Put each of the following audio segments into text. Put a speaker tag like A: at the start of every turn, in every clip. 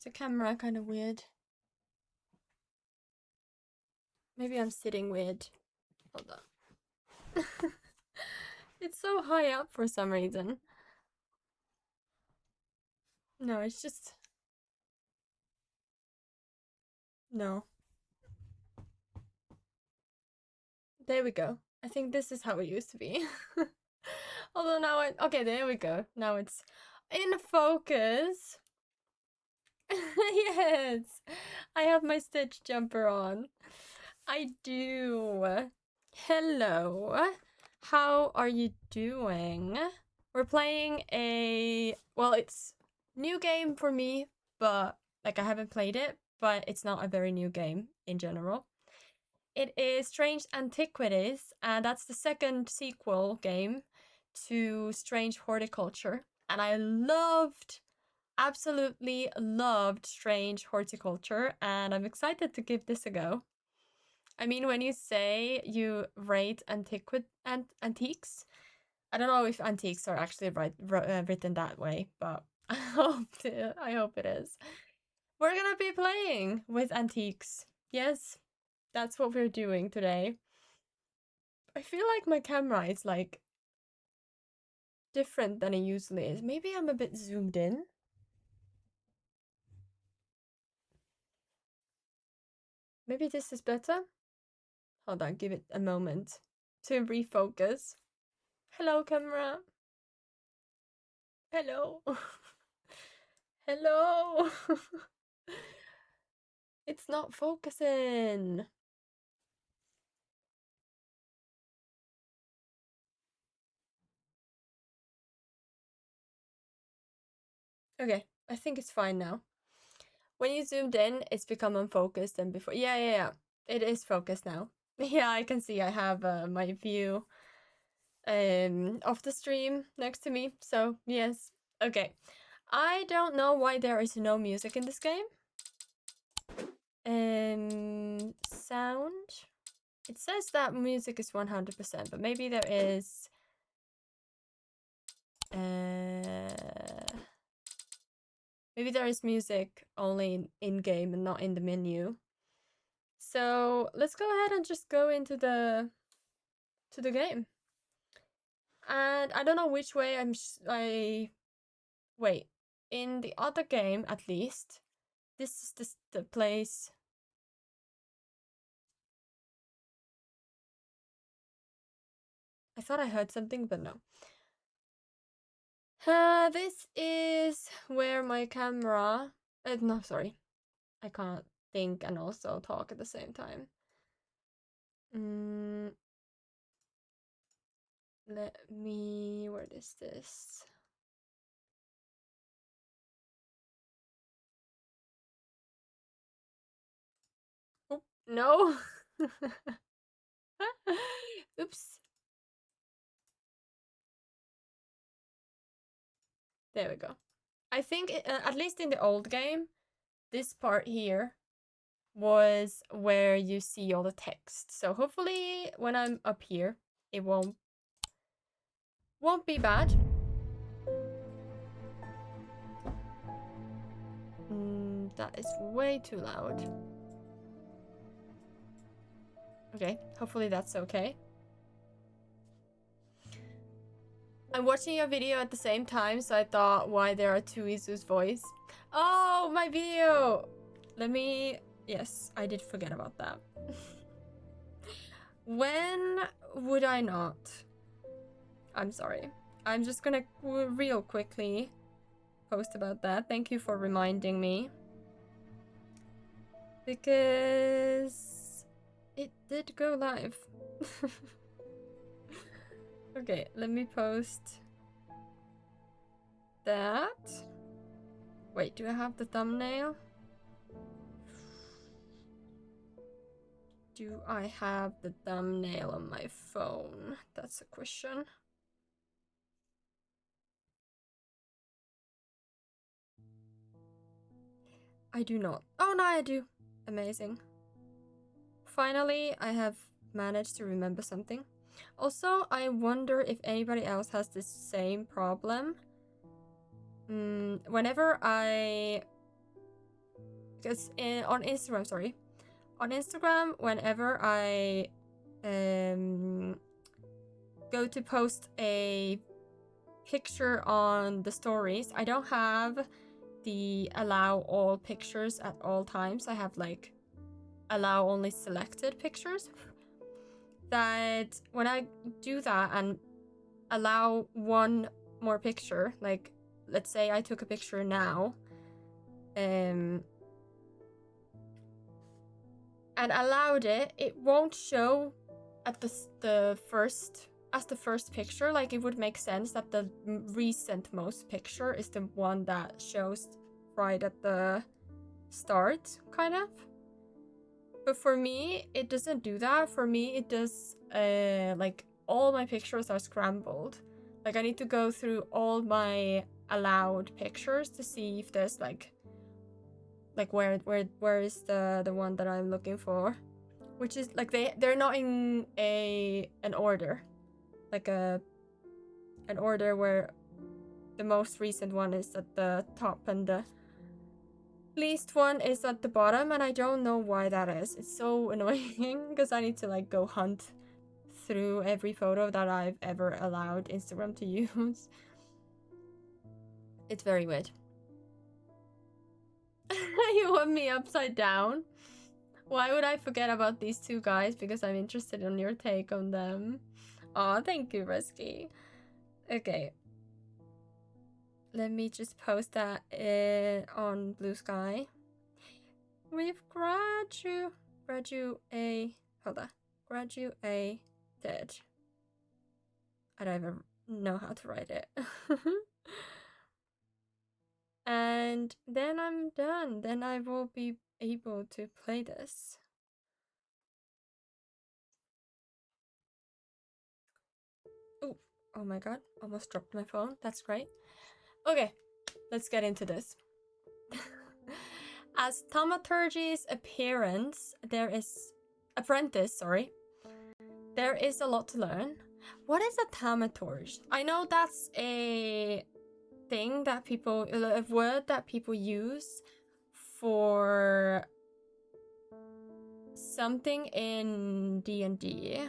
A: the camera kind of weird? Maybe I'm sitting weird. Hold on. It's so high up for some reason. No, it's just... No. There we go. I think this is how it used to be. Although now okay, there we go. Now it's in focus. Yes. I have my Stitch jumper on. I do. Hello. How are you doing? We're playing a... Well, it's new game for me, but like I haven't played it, but it's not a very new game in general. It is Strange Antiquities, and that's the second sequel game to Strange Horticulture. And I absolutely loved Strange Horticulture, and I'm excited to give this a go. I mean, when you say you rate antiques, I don't know if antiques are actually written that way, but I hope it is. We're gonna be playing with antiques. Yes, that's what we're doing today. I feel like my camera is like different than it usually is. Maybe I'm a bit zoomed in. Maybe this is better. Hold on, give it a moment to refocus. Hello, camera. Hello. Hello. It's not focusing. Okay, I think it's fine now. When you zoomed in, it's become unfocused and before. Yeah. It is focused now. Yeah, I can see I have my view of the stream next to me. So, yes. Okay. I don't know why there is no music in this game. Sound. It says that music is 100%, but maybe there is... maybe there is music only in-game and not in the menu. So let's go ahead and just go into the game. And I don't know which way wait. In the other game, at least, this is the place. I thought I heard something, but no. This is where my camera... no, sorry. I can't think and also talk at the same time. Let me... Where is this? Oh, no! Oops. There we go. I think, at least in the old game, this part here was where you see all the text. So hopefully when I'm up here, it won't be bad. That is way too loud. Okay, hopefully that's okay. I'm watching your video at the same time, so I thought, why there are two Isu's voice. Oh, my video! Let me... Yes, I did forget about that. When would I not? I'm sorry. I'm just gonna real quickly post about that. Thank you for reminding me. Because it did go live. Okay, let me post that. Wait, do I have the thumbnail? Do I have the thumbnail on my phone? That's a question. I do not. Oh, no, I do. Amazing. Finally, I have managed to remember something. Also, I wonder if anybody else has the same problem. Whenever I because on Instagram, sorry, on Instagram, whenever I go to post a picture on the stories, I don't have the allow all pictures at all times. I have like allow only selected pictures. That when I do that and allow one more picture, like let's say I took a picture now, and allowed it, it won't show at the first picture. Like, it would make sense that the recent most picture is the one that shows right at the start, kind of. But for me, it doesn't do that. For me, it does, like, all my pictures are scrambled. Like, I need to go through all my allowed pictures to see if there's, like where is the one that I'm looking for. Which is, like, they're not in an order. Like, an order where the most recent one is at the top and the least one is at the bottom, and I don't know why that is. It's so annoying because I need to like go hunt through every photo that I've ever allowed Instagram to use. It's very weird. You want me upside down? Why would I forget about these two guys? Because I'm interested in your take on them. Aw, thank you, Risky. Okay. Let me just post that on Blue Sky. We've graduated. I don't even know how to write it. And then I'm done. Then I will be able to play this. Oh my god, almost dropped my phone. That's great. Okay, let's get into this. As thaumaturgy's apprentice, there is a lot to learn. What is a thaumaturge? I know that's a thing that a word that people use for something in D&D.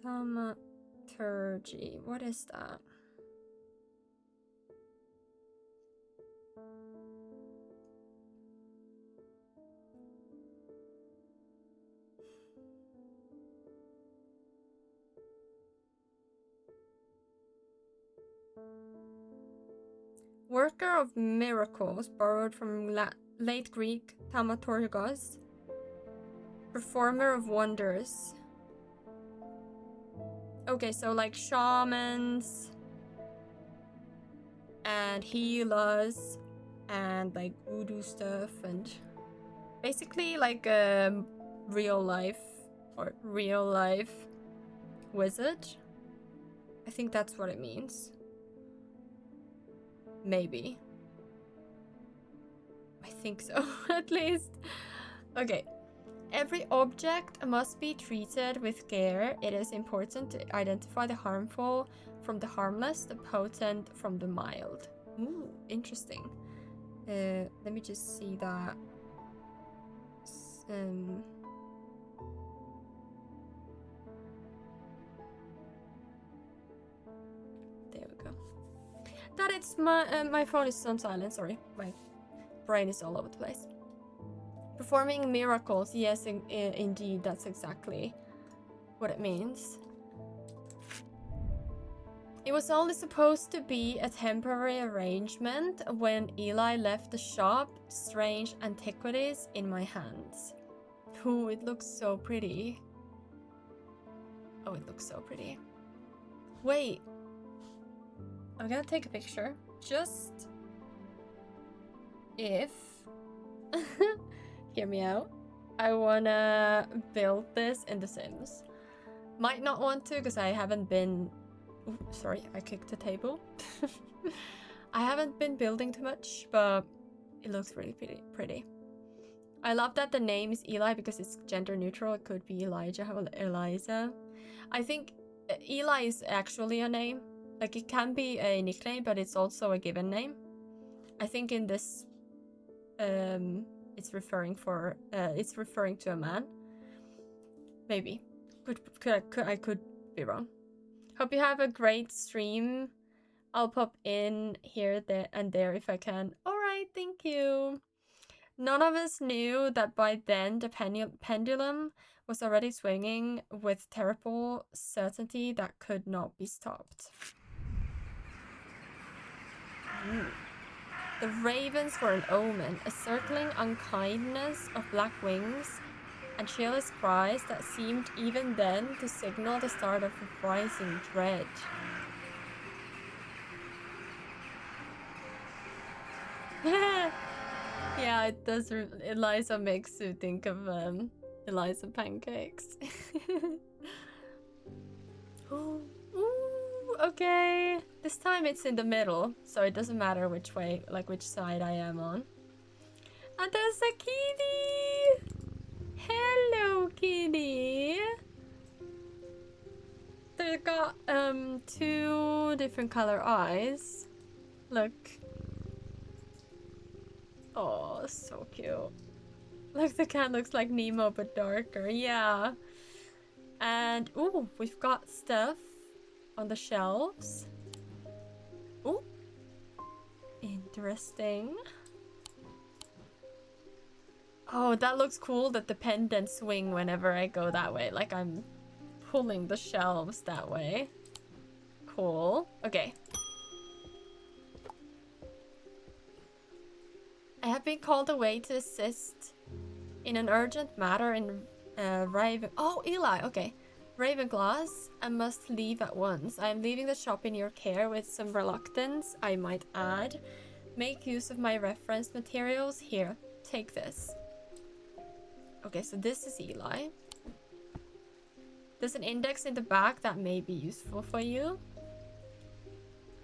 A: Thaumaturgy, what is that? Worker of miracles, borrowed from late Greek thaumaturgos. Performer of wonders. Okay, so like shamans and healers and like voodoo stuff, and basically like a real life wizard. I think that's what it means. Maybe. I think so, at least. Okay. Every object must be treated with care. It is important to identify the harmful from the harmless, the potent from the mild. Ooh, interesting. Let me just see that. There we go. That it's my phone is on silent. Sorry, my brain is all over the place. Performing miracles. Yes, indeed, that's exactly what it means. It was only supposed to be a temporary arrangement when Eli left the shop. Strange Antiquities in my hands. Ooh, it looks so pretty. Oh, it looks so pretty. Wait. I'm gonna take a picture. Just if hear me out. I wanna build this in The Sims. Might not want to because I haven't been... Ooh, sorry, I kicked the table. I haven't been building too much, but it looks really pretty. I love that the name is Eli because it's gender neutral. It could be Elijah or Eliza. I think Eli is actually a name. Like, it can be a nickname, but it's also a given name. I think in this it's referring to a man. Maybe. I could be wrong. Hope you have a great stream. I'll pop in here, there, and there if I can. Alright, thank you. None of us knew that by then the pendulum was already swinging with terrible certainty that could not be stopped. The ravens were an omen, a circling unkindness of black wings and cheerless cries that seemed even then to signal the start of a rising dread. Yeah, it does. Eliza makes you think of Eliza pancakes. Ooh, okay. This time it's in the middle, so it doesn't matter which way, like which side I am on. And there's a kitty! Hello, kitty! They've got 2 different color eyes. Look. Oh, so cute. Look, the cat looks like Nemo, but darker. Yeah. And, ooh, we've got stuff on the shelves. Ooh. Interesting. Oh, that looks cool that the pendants swing whenever I go that way. Like I'm pulling the shelves that way. Cool. Okay. I have been called away to assist in an urgent matter in Raven... Oh, Eli, okay. Ravenglass, I must leave at once. I am leaving the shop in your care with some reluctance, I might add. Make use of my reference materials. Here, take this. Okay, so this is Eli. There's an index in the back that may be useful for you.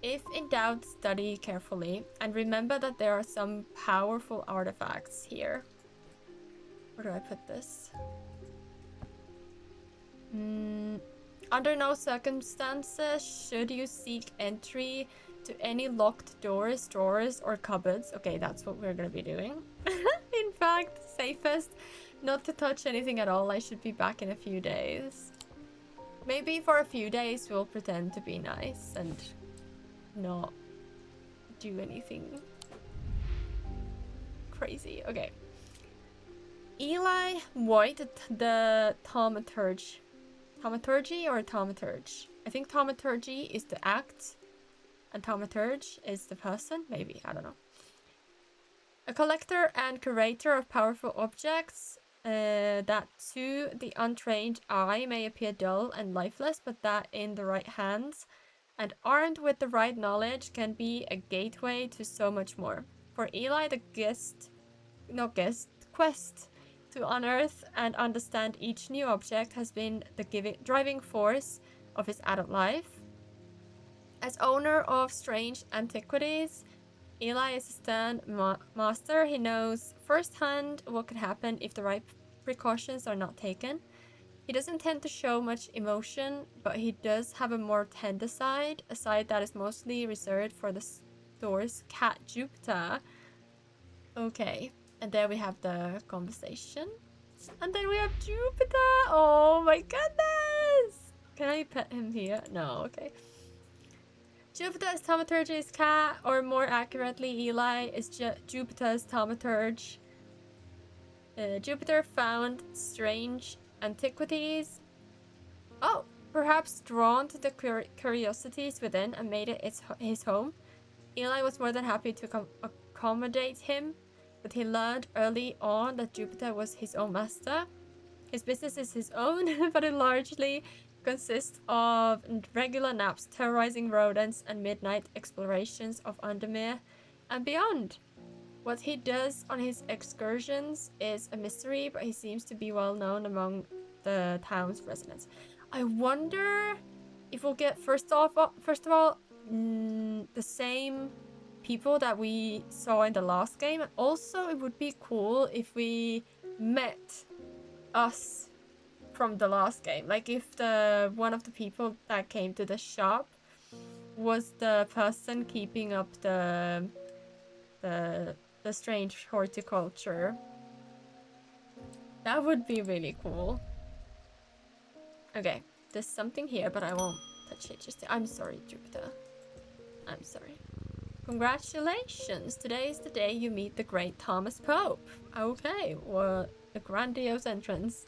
A: If in doubt, study carefully, and remember that there are some powerful artifacts here. Where do I put this? Under no circumstances should you seek entry to any locked doors, drawers, or cupboards. Okay, that's what we're gonna be doing. In fact, safest not to touch anything at all. I should be back in a few days. Maybe for a few days we'll pretend to be nice and not do anything crazy. Okay. Eli White, the thaumaturge. Thaumaturgy or thaumaturge? I think thaumaturgy is the act and thaumaturge is the person. Maybe, I don't know. A collector and curator of powerful objects that to the untrained eye may appear dull and lifeless, but that in the right hands and armed with the right knowledge can be a gateway to so much more. For Eli, the quest to unearth and understand each new object has been the driving force of his adult life. As owner of Strange Antiquities, Eli is a stern master. He knows firsthand what could happen if the right precautions are not taken. He doesn't tend to show much emotion, but he does have a more tender side, a side that is mostly reserved for the store's cat Jupiter. Okay, and there we have the conversation. And then we have Jupiter! Oh my goodness! Can I pet him here? No, okay. Jupiter is Thaumaturge's cat, or more accurately, Eli is Jupiter's thaumaturge. Jupiter found Strange Antiquities. Oh, perhaps drawn to the curiosities within and made it his home. Eli was more than happy to accommodate him, but he learned early on that Jupiter was his own master. His business is his own, but it largely consists of regular naps, terrorizing rodents, and midnight explorations of Undermere and beyond. What he does on his excursions is a mystery, but he seems to be well known among the town's residents. I wonder if we'll get first of all the same people that we saw in the last game. And also, it would be cool if we met us from the last game. Like if one of the people that came to the shop was the person keeping up the the Strange Horticulture. That would be really cool. Okay, there's something here, but I won't touch it just yet. I'm sorry, Jupiter. I'm sorry. Congratulations! Today is the day you meet the great Thomas Pope. Okay, what a grandiose entrance.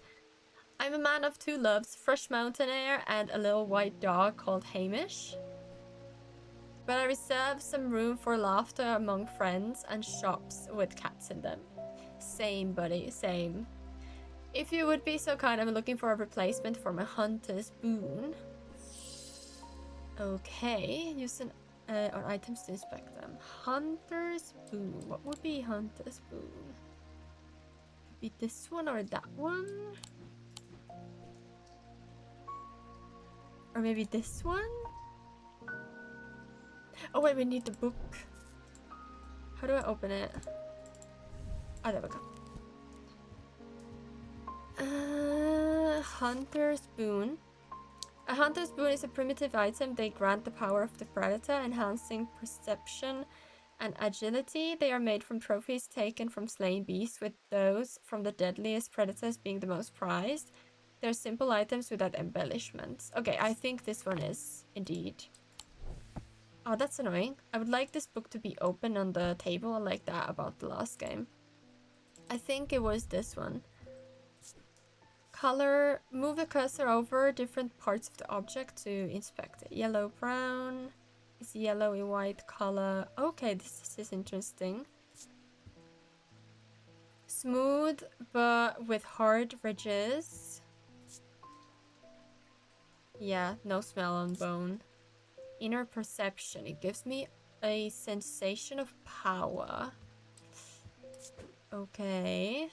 A: I'm a man of two loves, fresh mountain air and a little white dog called Hamish. But I reserve some room for laughter among friends and shops with cats in them. Same, buddy, same. If you would be so kind, I'm looking for a replacement for my hunter's boon. Okay, use an or items to inspect them. Hunter's boon. What would be hunter's boon? Could be this one or that one? Or maybe this one? Oh wait, we need the book. How do I open it? Oh, there we go. Hunter's boon. A hunter's boon is a primitive item. They grant the power of the predator, enhancing perception and agility. They are made from trophies taken from slain beasts, with those from the deadliest predators being the most prized. They're simple items without embellishments. Okay, I think this one is indeed. Oh, that's annoying. I would like this book to be open on the table like that about the last game. I think it was this one. Color, move the cursor over different parts of the object to inspect it. Yellow, brown, is yellowy white color. Okay, this is interesting. Smooth, but with hard ridges. Yeah, no smell on bone. Inner perception, it gives me a sensation of power. Okay.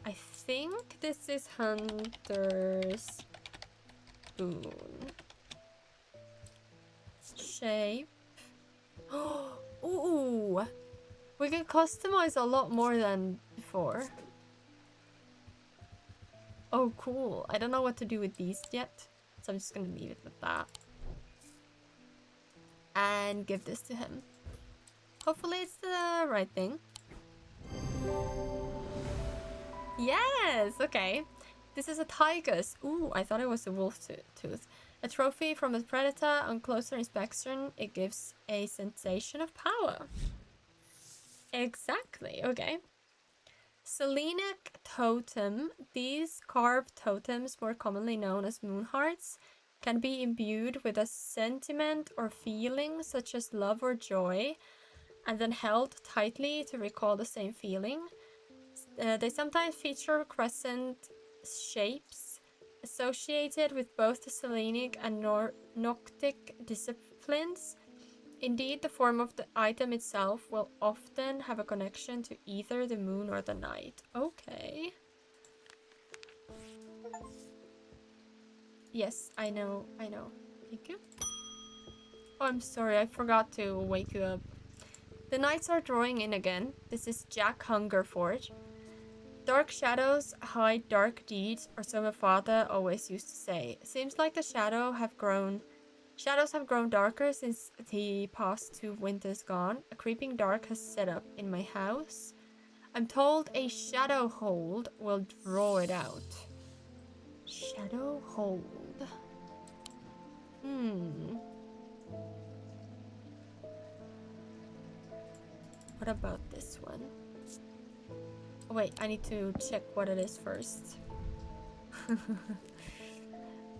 A: I think this is Hunter's boon. Shape. Ooh! We can customize a lot more than before. Oh, cool. I don't know what to do with these yet, so I'm just gonna leave it with that. And give this to him. Hopefully it's the right thing. Yes, okay. This is a tiger's. Ooh, I thought it was a wolf tooth. A trophy from a predator. On closer inspection, it gives a sensation of power. Exactly, okay. Selenic totem. These carved totems, more commonly known as moon hearts, can be imbued with a sentiment or feeling such as love or joy, and then held tightly to recall the same feeling. They sometimes feature crescent shapes associated with both the Selenic and Noctic disciplines. Indeed, the form of the item itself will often have a connection to either the moon or the night. Okay. Yes, I know. Thank you. Oh, I'm sorry, I forgot to wake you up. The nights are drawing in again. This is Jack Hungerford. Dark shadows hide dark deeds, or so my father always used to say. Seems like the shadows have grown darker since the past 2 winters gone. A creeping dark has set up in my house. I'm told a shadow hold will draw it out. Shadow hold. What about this one? Oh, wait, I need to check what it is first.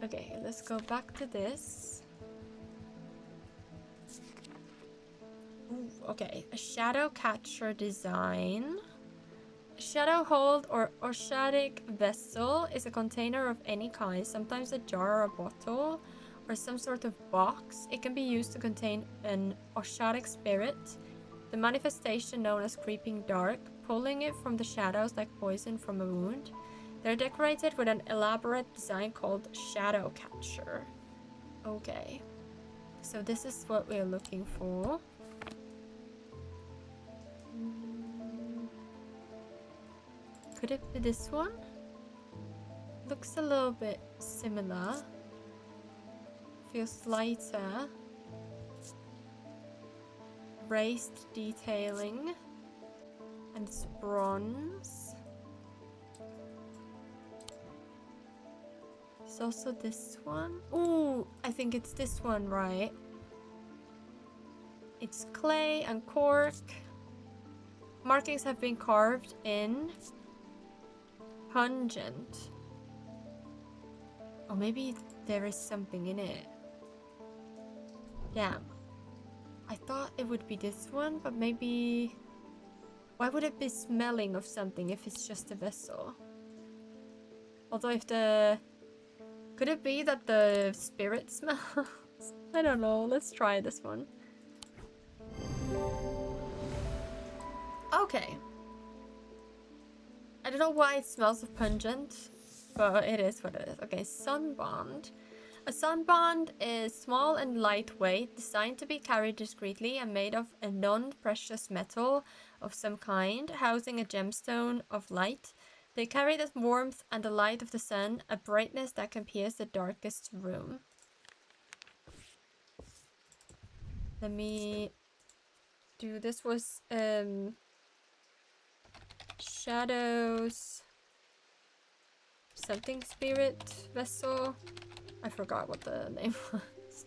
A: Okay, let's go back to this. Ooh, okay, a shadow catcher design. A shadow hold or oshadic vessel is a container of any kind, sometimes a jar or a bottle, or some sort of box. It can be used to contain an oshadic spirit, the manifestation known as creeping dark, pulling it from the shadows like poison from a wound. They're decorated with an elaborate design called Shadow Catcher. Okay, so this is what we're looking for. Could it be this one? Looks a little bit similar. Feels lighter. Raised detailing. And it's bronze. There's also this one. Ooh, I think it's this one, right? It's clay and cork. Markings have been carved in. Pungent. Oh, maybe there is something in it. Damn. I thought it would be this one, but maybe... Why would it be smelling of something if it's just a vessel? Although if the... Could it be that the spirit smells? I don't know. Let's try this one. Okay. I don't know why it smells of pungent, but it is what it is. Okay, sunbond. A sunbond is small and lightweight, designed to be carried discreetly and made of a non-precious metal of some kind, housing a gemstone of light. They carry the warmth and the light of the sun, a brightness that can pierce the darkest room. Let me do this. Was shadows something spirit vessel. I forgot what the name was.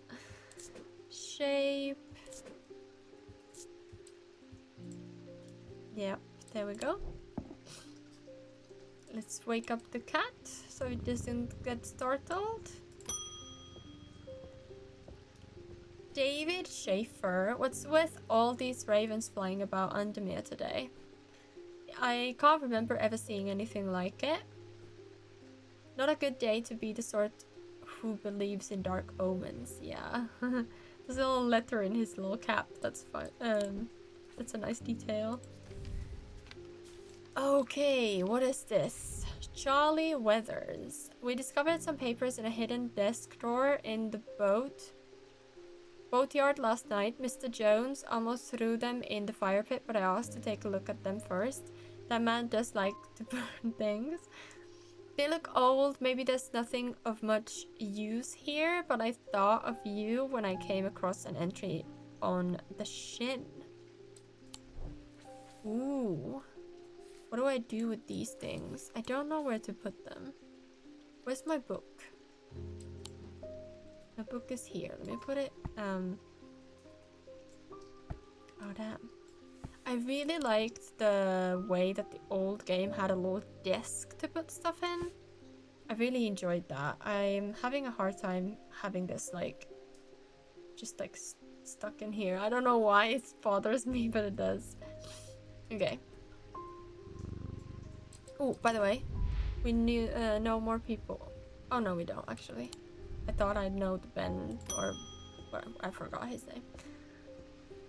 A: Shape. Yeah, there we go. Let's wake up the cat so it doesn't get startled. David Schaefer, what's with all these ravens flying about Undermere today? I can't remember ever seeing anything like it. Not a good day to be the sort who believes in dark omens. Yeah. There's a little letter in his little cap. That's fine. That's a nice detail. Okay, what is this? Charlie Weathers. We discovered some papers in a hidden desk drawer in the boatyard last night. Mr. Jones almost threw them in the fire pit, but I asked to take a look at them first. That man does like to burn things. They look old. Maybe there's nothing of much use here, but I thought of you when I came across an entry on the shin. Ooh. What do I do with these things? I don't know where to put them. Where's my book? My book is here. Let me put it, oh damn. I really liked the way that the old game had a little desk to put stuff in. I really enjoyed that. I'm having a hard time having this like, just like stuck in here. I don't know why it bothers me, but it does. Okay. Oh, by the way, we know more people. Oh no, we don't actually. I thought I'd know the Ben, or I forgot his name.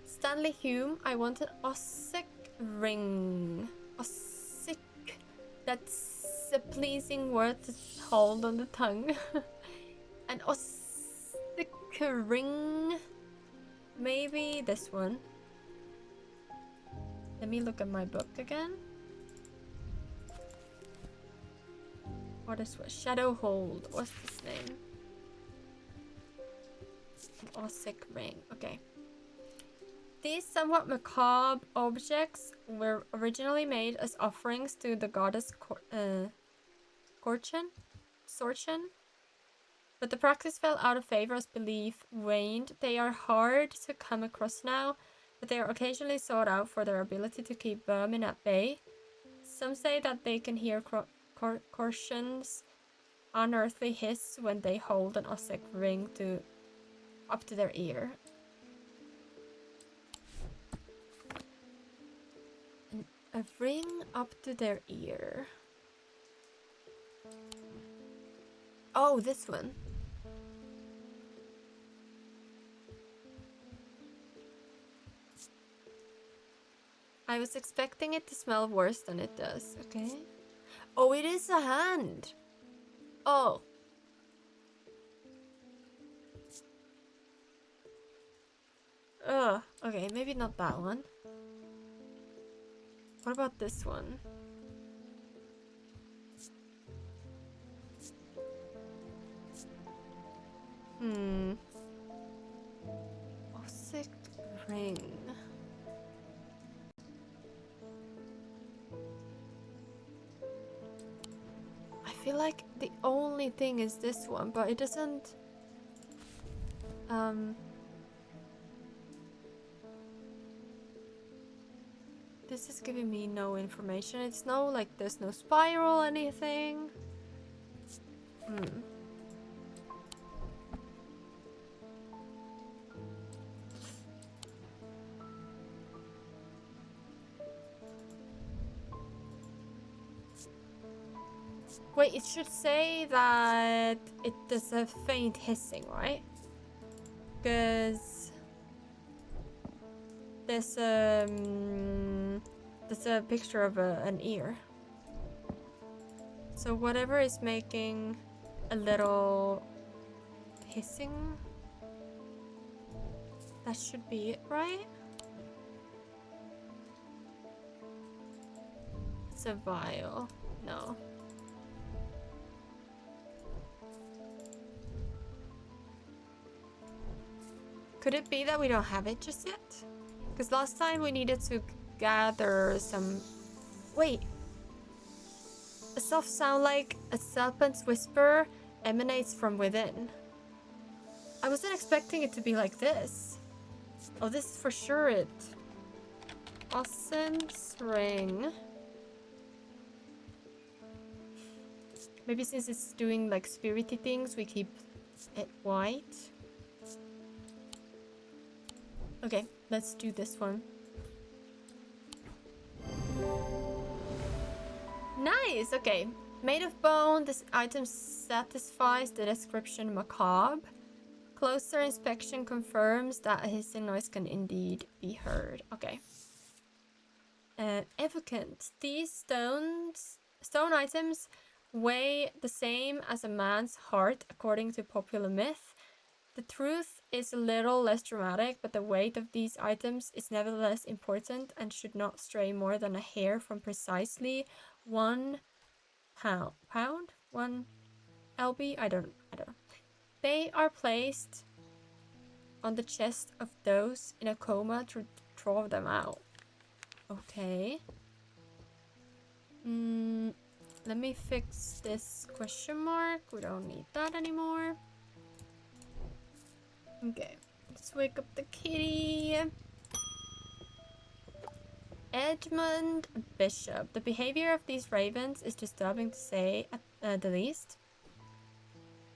A: Stanley Hume, I want an Ossic ring. Ossic. That's a pleasing word to hold on the tongue. An Ossic ring. Maybe this one. Let me look at my book again. What is what? Shadow Hold. What's this name? An Ossic ring. Okay. These somewhat macabre objects were originally made as offerings to the goddess Sorchen, but the practice fell out of favor as belief waned. They are hard to come across now, but they are occasionally sought out for their ability to keep vermin at bay. Some say that they can hear Sorchen's unearthly hiss when they hold an Ossic ring up to their ear. A ring up to their ear. Oh, this one. I was expecting it to smell worse than it does. Okay. Oh, it is a hand. Oh. Ugh. Okay, maybe not that one. What about this one? Ossic ring. feel like the only thing is this one, but it doesn't... This is giving me no information. It's no, like, there's no spiral, anything. Wait, it should say that it does a faint hissing, right? Because there's a picture of an ear. So whatever is making a little hissing, that should be it, right? It's a vial. No. Could it be that we don't have it just yet? Because last time we needed to gather some... Wait. A soft sound like a serpent's whisper emanates from within. I wasn't expecting it to be like this. Oh, this is for sure it. Osson's ring. Maybe since it's doing like spirity things, we keep it white. Okay, let's do this one. Nice, okay. Made of bone, this item satisfies the description macabre. Closer inspection confirms that a hissing noise can indeed be heard. Okay. Evocant. These stone items weigh the same as a man's heart, according to popular myth. The truth is a little less dramatic, but the weight of these items is nevertheless important and should not stray more than a hair from precisely 1 pound? 1 lb? I don't know. They are placed on the chest of those in a coma to draw them out. Okay. Let me fix this question mark. We don't need that anymore. Okay, let's wake up the kitty. Edmund Bishop. The behavior of these ravens is disturbing to say at the least.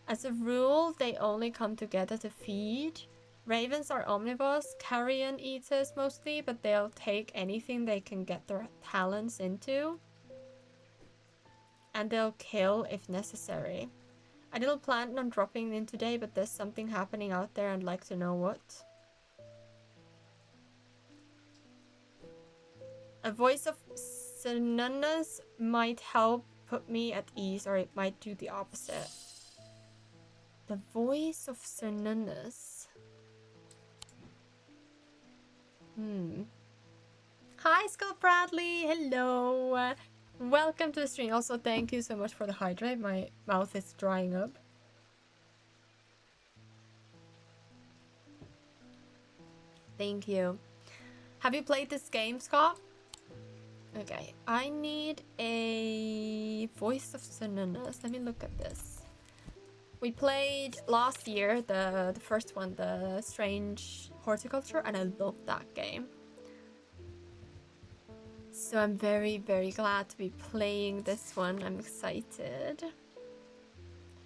A: As a rule, they only come together to feed. Ravens are omnivores, carrion eaters mostly, but they'll take anything they can get their talons into. And they'll kill if necessary. I didn't plan on dropping in today, but there's something happening out there and I'd like to know what. A voice of Cernunnos might help put me at ease, or it might do the opposite. The voice of Cernunnos. Hi, Scott Bradley. Hello. Welcome to the stream. Also, thank you so much for the hydrate. My mouth is drying up. Thank you. Have you played this game, Scott? Okay, I need a voice of Cernunnos. Let me look at this. We played last year, the first one, the Strange Horticulture, and I loved that game. So I'm very, very glad to be playing this one. I'm excited.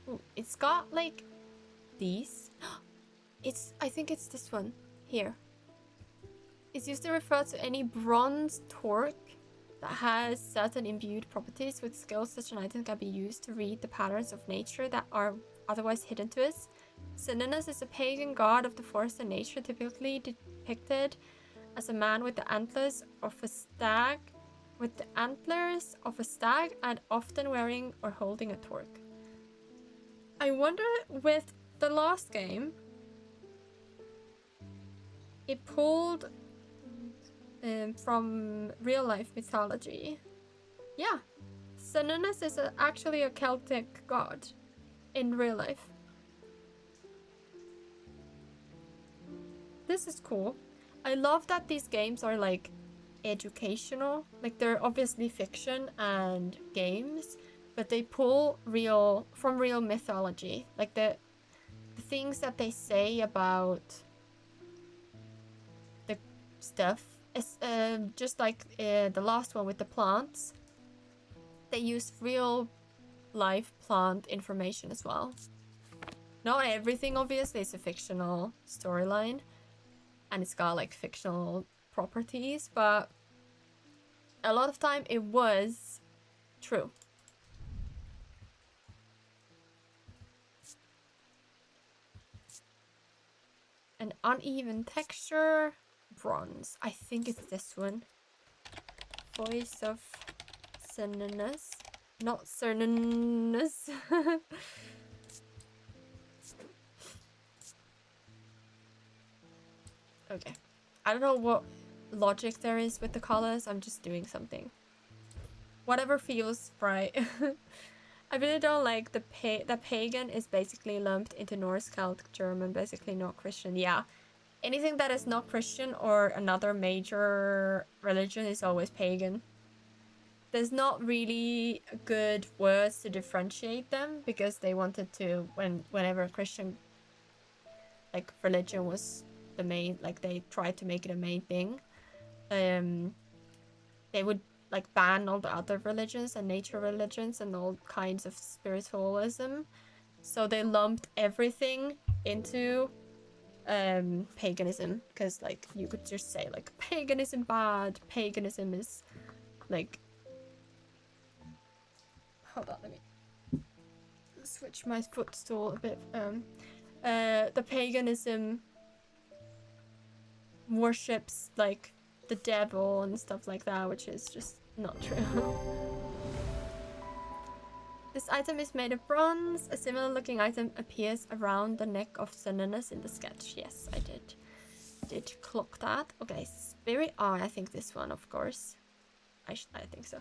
A: Ooh, it's got like these. I think it's this one here. It's used to refer to any bronze torque that has certain imbued properties. With skills, such an item can be used to read the patterns of nature that are otherwise hidden to us. Cernunnos is a pagan god of the forest and nature, typically depicted as a man with the antlers of a stag, and often wearing or holding a torque. I wonder, with the last game, it pulled from real life mythology. Yeah, Cernunnos is actually a Celtic god in real life. This is cool. I love that these games are like educational. Like, they're obviously fiction and games, but they pull from real mythology. Like the things that they say about the stuff is just like the last one with the plants. They use real life plant information as well. Not everything, obviously, is a fictional storyline, and it's got like fictional properties, but a lot of time it was true. An uneven texture, bronze. I think it's this one. Voice of Cernunnos. Not Cernunnos. Okay. I don't know what logic there is with the colors. I'm just doing something. Whatever feels right. I really don't like the pagan is basically lumped into Norse, Celtic, German, basically not Christian. Yeah. Anything that is not Christian or another major religion is always pagan. There's not really good words to differentiate them because they wanted to, whenever Christian like religion was the main, like they tried to make it a main thing, they would like ban all the other religions and nature religions and all kinds of spiritualism. So they lumped everything into paganism, because like you could just say like paganism bad, paganism is like, hold on, let me switch my footstool a bit. The paganism worships like the devil and stuff like that, which is just not true. This item is made of bronze. A similar looking item appears around the neck of Cernunnos in the sketch. Yes, I did clock that. Okay, spirit eye. I think this one, of course. I think so.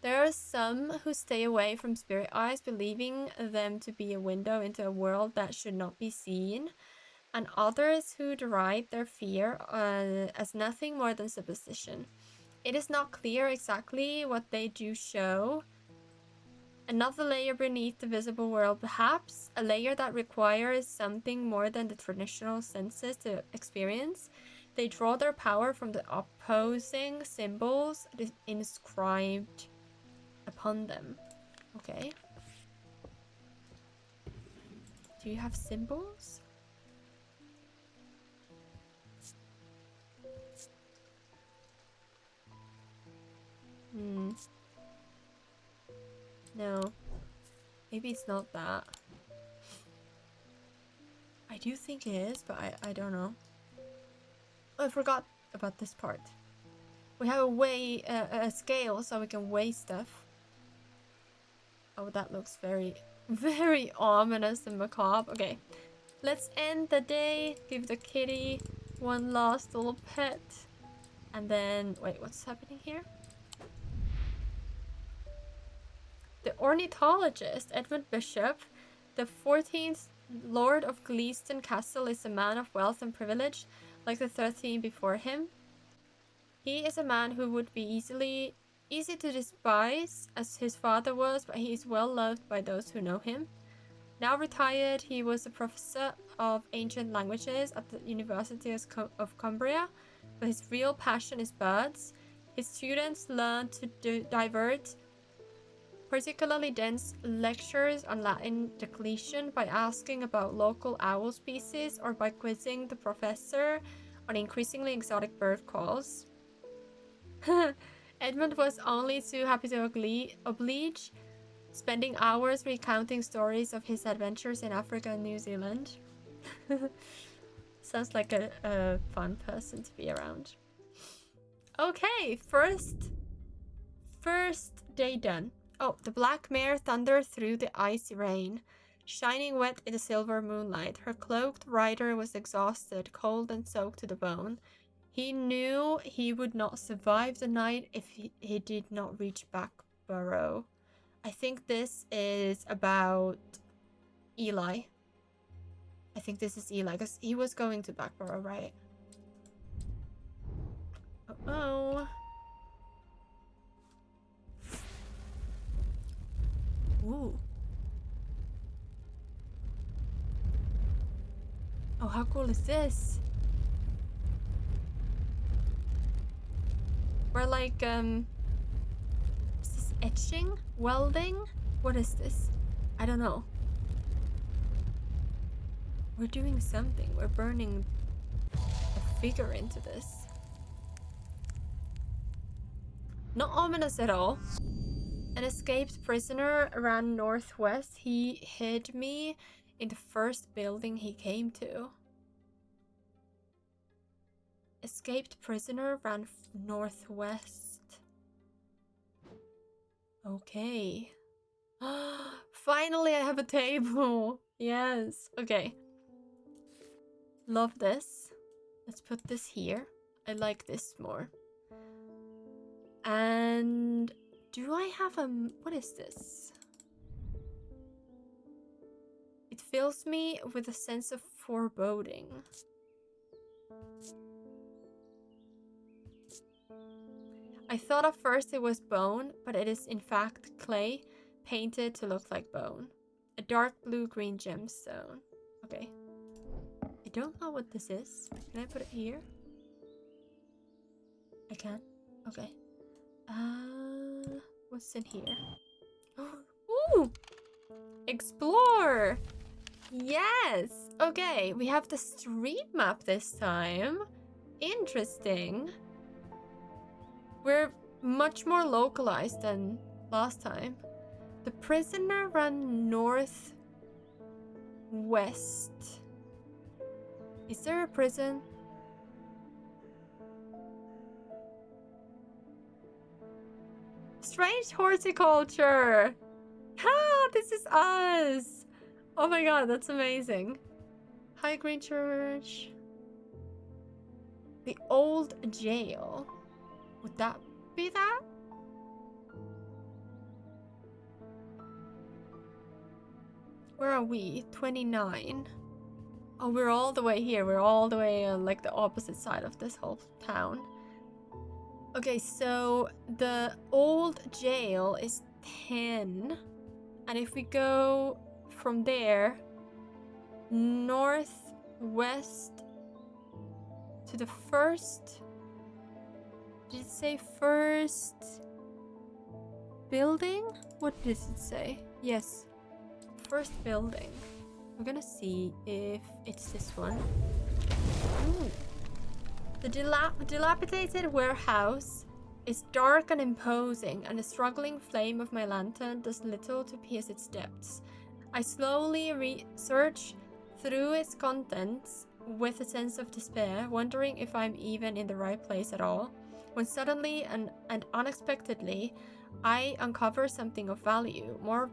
A: There are some who stay away from spirit eyes, believing them to be a window into a world that should not be seen, and others who deride their fear as nothing more than superstition. It is not clear exactly what they do show. Another layer beneath the visible world, perhaps, a layer that requires something more than the traditional senses to experience. They draw their power from the opposing symbols inscribed upon them. Okay. Do you have symbols? No. Maybe it's not that. I do think it is, but I don't know. Oh, I forgot about this part. We have a scale so we can weigh stuff. Oh, that looks very, very ominous and macabre. Okay, let's end the day. Give the kitty one last little pet. And then, wait, what's happening here? The ornithologist, Edmund Bishop, the 14th Lord of Gleaston Castle, is a man of wealth and privilege, like the 13 before him. He is a man who would be easy to despise, as his father was, but he is well loved by those who know him. Now retired, he was a professor of ancient languages at the University of Cumbria, but his real passion is birds. His students learn to divert particularly dense lectures on Latin declension by asking about local owl species or by quizzing the professor on increasingly exotic bird calls. Edmund was only too happy to oblige, spending hours recounting stories of his adventures in Africa and New Zealand. Sounds like a fun person to be around. Okay, first day done. Oh, the black mare thundered through the icy rain, shining wet in the silver moonlight. Her cloaked rider was exhausted, cold and soaked to the bone. He knew he would not survive the night if he did not reach Backborough. I think this is about Eli. I think this is Eli, because he was going to Backborough, right? Uh-oh. how cool is this? We're like, is this etching? Welding? What is this? I don't know. We're doing something. We're burning a figure into this. Not ominous at all. An escaped prisoner ran northwest. He hid me in the first building he came to. Escaped prisoner ran northwest. Okay. Finally, I have a table. Yes. Okay. Love this. Let's put this here. I like this more. And do I have a... What is this? It fills me with a sense of foreboding. I thought at first it was bone, but it is in fact clay painted to look like bone. A dark blue-green gemstone. Okay. I don't know what this is. Can I put it here? I can. Okay. What's in here? Ooh! Explore! Yes! Okay, we have the street map this time. Interesting. We're much more localized than last time. The prisoner ran northwest. Is there a prison? Strange Horticulture! Ah, this is us! Oh my god, that's amazing. Hi, Green Church. The old jail. Would that be that? Where are we? 29. Oh, we're all the way here. We're all the way on like the opposite side of this whole town. Okay, so the old jail is 10. And if we go from there, northwest to the first... Did it say first building? What does it say? Yes, first building. We're gonna see if it's this one. Ooh. The dilapidated warehouse is dark and imposing, and the struggling flame of my lantern does little to pierce its depths. I slowly research through its contents with a sense of despair, wondering if I'm even in the right place at all. When suddenly and unexpectedly, I uncover something of value. More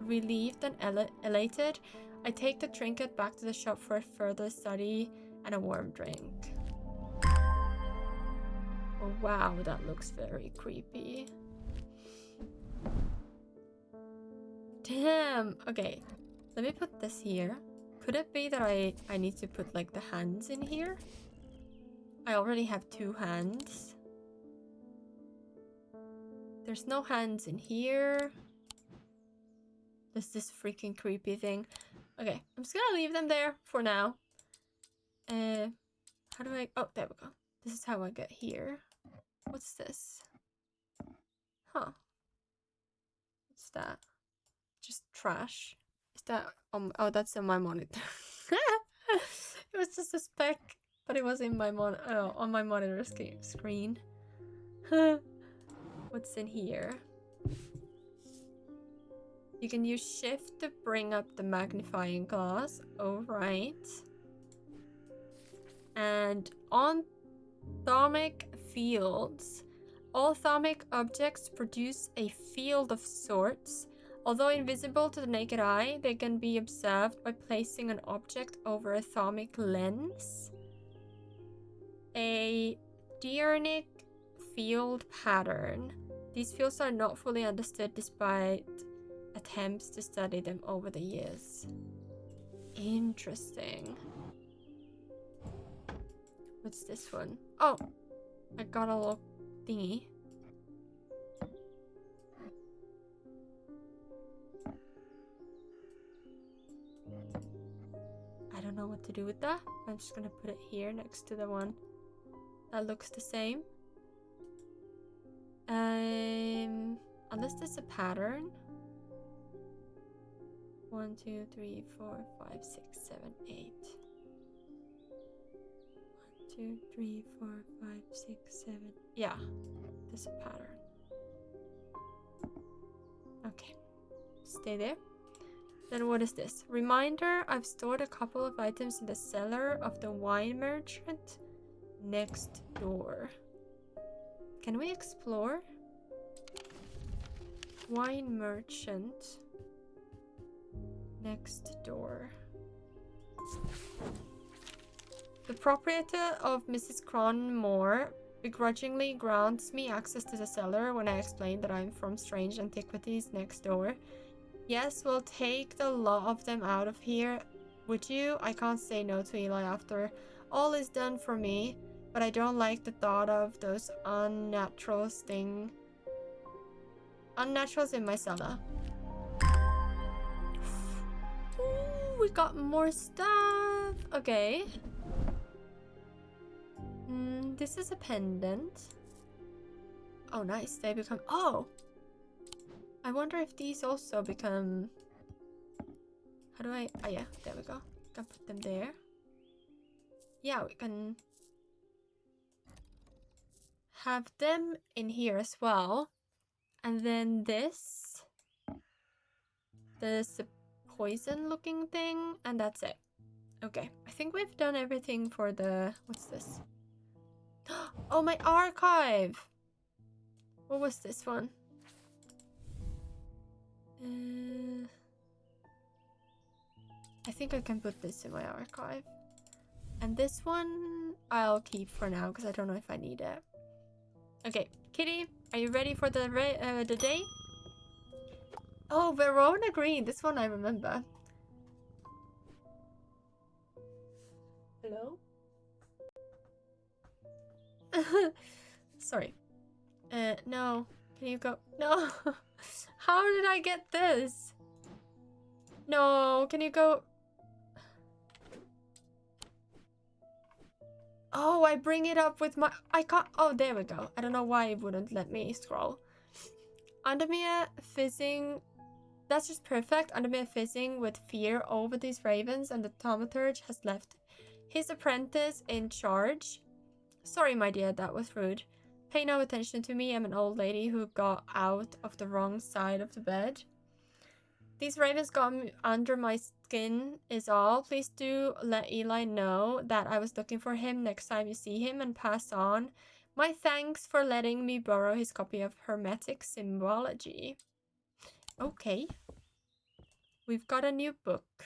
A: relieved than elated, I take the trinket back to the shop for further study and a warm drink. Oh wow, that looks very creepy. Damn! Okay, let me put this here. Could it be that I need to put like the hands in here? I already have 2 hands. There's no hands in here. There's this freaking creepy thing. Okay, I'm just gonna leave them there for now. How do I... Oh, there we go. This is how I get here. What's this? Huh. What's that? Just trash. Is that... oh, that's on my monitor. It was just a speck, but it was in my on my monitor screen. What's in here? You can use shift to bring up the magnifying glass. Oh, right. And on thermic fields, all thermic objects produce a field of sorts. Although invisible to the naked eye, they can be observed by placing an object over a thermic lens. A diurnal field pattern. These fields are not fully understood despite attempts to study them over the years. Interesting. What's this one? Oh, I got a little thingy. I don't know what to do with that. I'm just gonna put it here next to the one that looks the same. Unless there's a pattern. 1, 2, 3, 4, 5, 6, 7, 8. 1, 2, 3, 4, 5, 6, 7. Yeah, there's a pattern. Okay, stay there. Then what is this? Reminder, I've stored a couple of items in the cellar of the wine merchant next door. Can we explore? Wine merchant next door. The proprietor of Mrs. Cronmore begrudgingly grants me access to the cellar when I explain that I'm from Strange Antiquities next door. Yes, we'll take the lot of them out of here. Would you? I can't say no to Eli after all is done for me, but I don't like the thought of those unnaturals in my cellar. Ooh, we got more stuff. Okay. This is a pendant. Oh, nice. They become... Oh! I wonder if these also become... How do I... Oh, yeah. There we go. Can put them there. Yeah, we can... have them in here as well. And then this. There's a poison looking thing. And that's it. Okay. I think we've done everything for the... What's this? Oh, my archive! What was this one? I think I can put this in my archive. And this one I'll keep for now because I don't know if I need it. Okay, Kitty, are you ready for the day? Oh, Verona Green. This one I remember. Hello? Sorry. No. Can you go? No. How did I get this? No, can you go? Oh, I bring it up with my... I can't... Oh, there we go. I don't know why it wouldn't let me scroll. Undermere fizzing... That's just perfect. Undermere fizzing with fear over these ravens, and the thaumaturge has left his apprentice in charge. Sorry, my dear, that was rude. Pay no attention to me. I'm an old lady who got out of the wrong side of the bed. These ravens got under my skin is all. Please do let Eli know that I was looking for him next time you see him, and pass on my thanks for letting me borrow his copy of Hermetic Symbology. Okay. We've got a new book.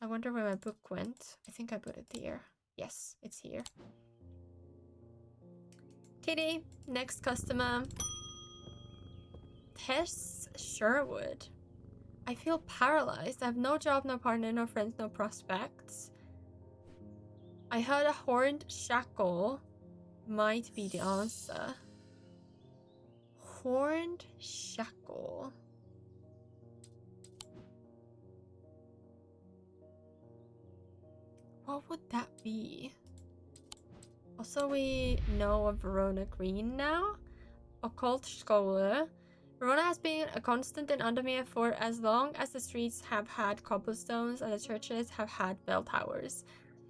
A: I wonder where my book went. I think I put it here. Yes, it's here. Kitty, next customer. Tess Sherwood. I feel paralyzed. I have no job, no partner, no friends, no prospects. I heard a horned shackle might be the answer. Horned shackle. What would that be? Also, we know of Verona Green now. Occult Scholar. Verona has been a constant in Undermere for as long as the streets have had cobblestones and the churches have had bell towers.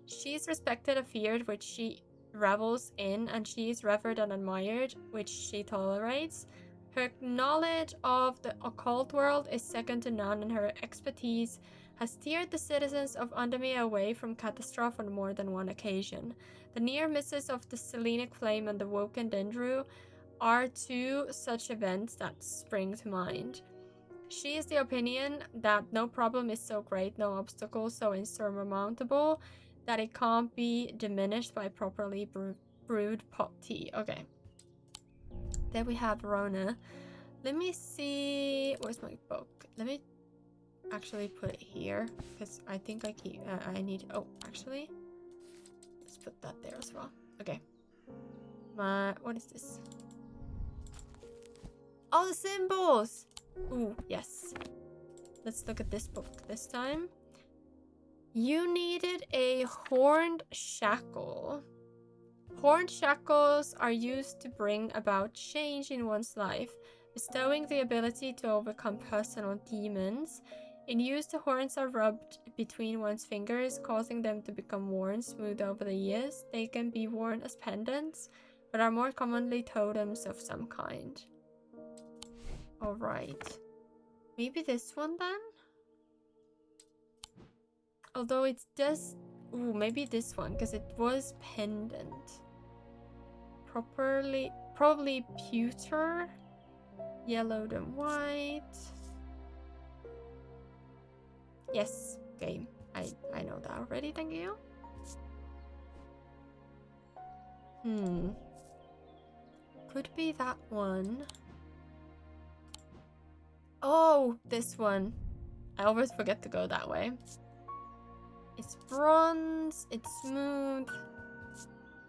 A: She is respected and feared, which she revels in, and she is revered and admired, which she tolerates. Her knowledge of the occult world is second to none, and her expertise has steered the citizens of Undermere away from catastrophe on more than one occasion. The near misses of the Selenic Flame and the Woken Dendru are two such events that spring to mind. She is the opinion that no problem is so great, no obstacle so insurmountable, that it can't be diminished by properly brewed pot tea. Okay. There we have Verona. Let me see... Where's my book? Let me actually put it here, because I think I need... Oh, actually... Let's put that there as well. Okay. What is this? Oh, the symbols! Ooh, yes. Let's look at this book this time. You needed a horned shackle. Horned shackles are used to bring about change in one's life, bestowing the ability to overcome personal demons. In use, the horns are rubbed between one's fingers, causing them to become worn smooth over the years. They can be worn as pendants, but are more commonly totems of some kind. Alright. Maybe this one then? Although it does... Ooh, maybe this one, because it was pendant. Probably pewter. Yellowed and white. Yes, game. I know that already, thank you. Could be that one. Oh, this one. I always forget to go that way. It's bronze, it's smooth,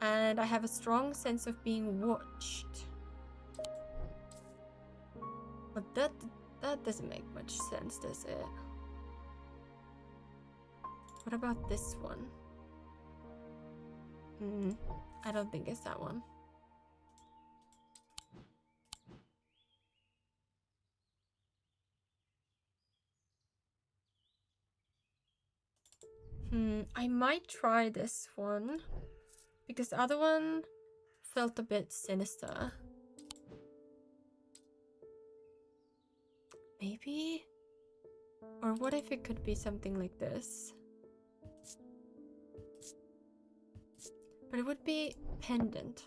A: and I have a strong sense of being watched. But that doesn't make much sense, does it? What about this one? I don't think it's that one. I might try this one, because the other one felt a bit sinister. Maybe? Or what if it could be something like this? But it would be pendant.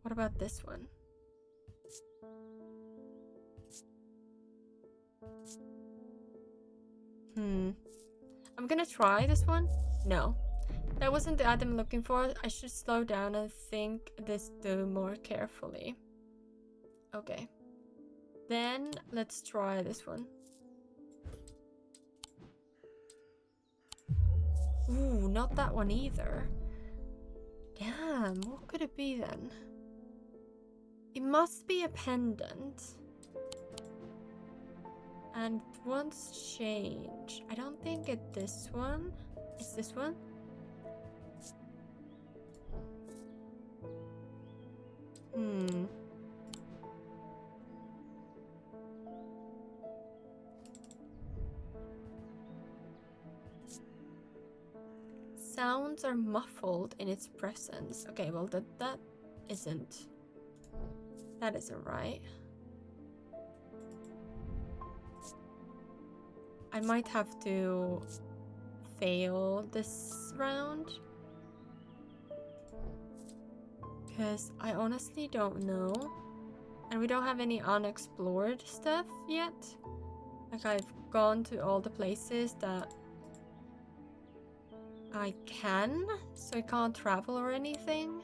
A: What about this one? I'm gonna try this one. No. That wasn't the item I'm looking for. I should slow down and think this through more carefully. Okay. Then let's try this one. Ooh, not that one either. Damn, what could it be then? It must be a pendant. And once changed. I don't think it's this one. It's this one? Sounds are muffled in its presence. Okay, well that isn't right. I might have to fail this round, because I honestly don't know, and we don't have any unexplored stuff yet. Like, I've gone to all the places that I can, so I can't travel or anything.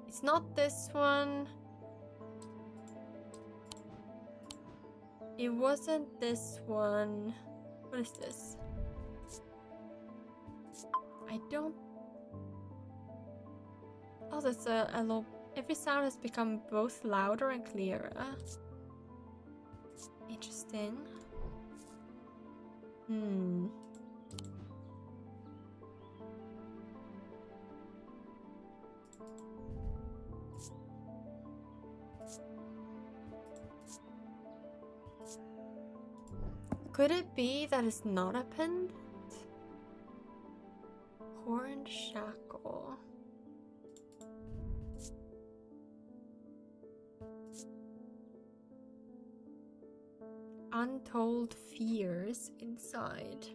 A: It's not this one. It wasn't this one. What is this? I don't... Oh, that's a low... Every sound has become both louder and clearer. Interesting. Could it be that it's not a pendant? Horned shackle. Untold fears inside.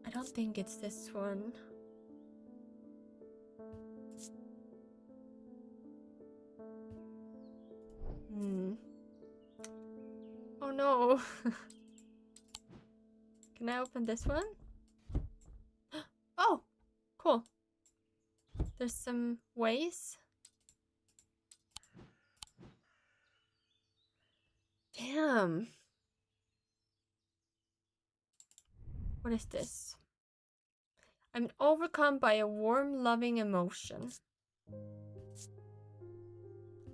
A: I don't think it's this one. Oh no. Can I open this one? Oh, cool. There's some ways. Damn. What is this? I'm overcome by a warm, loving emotion.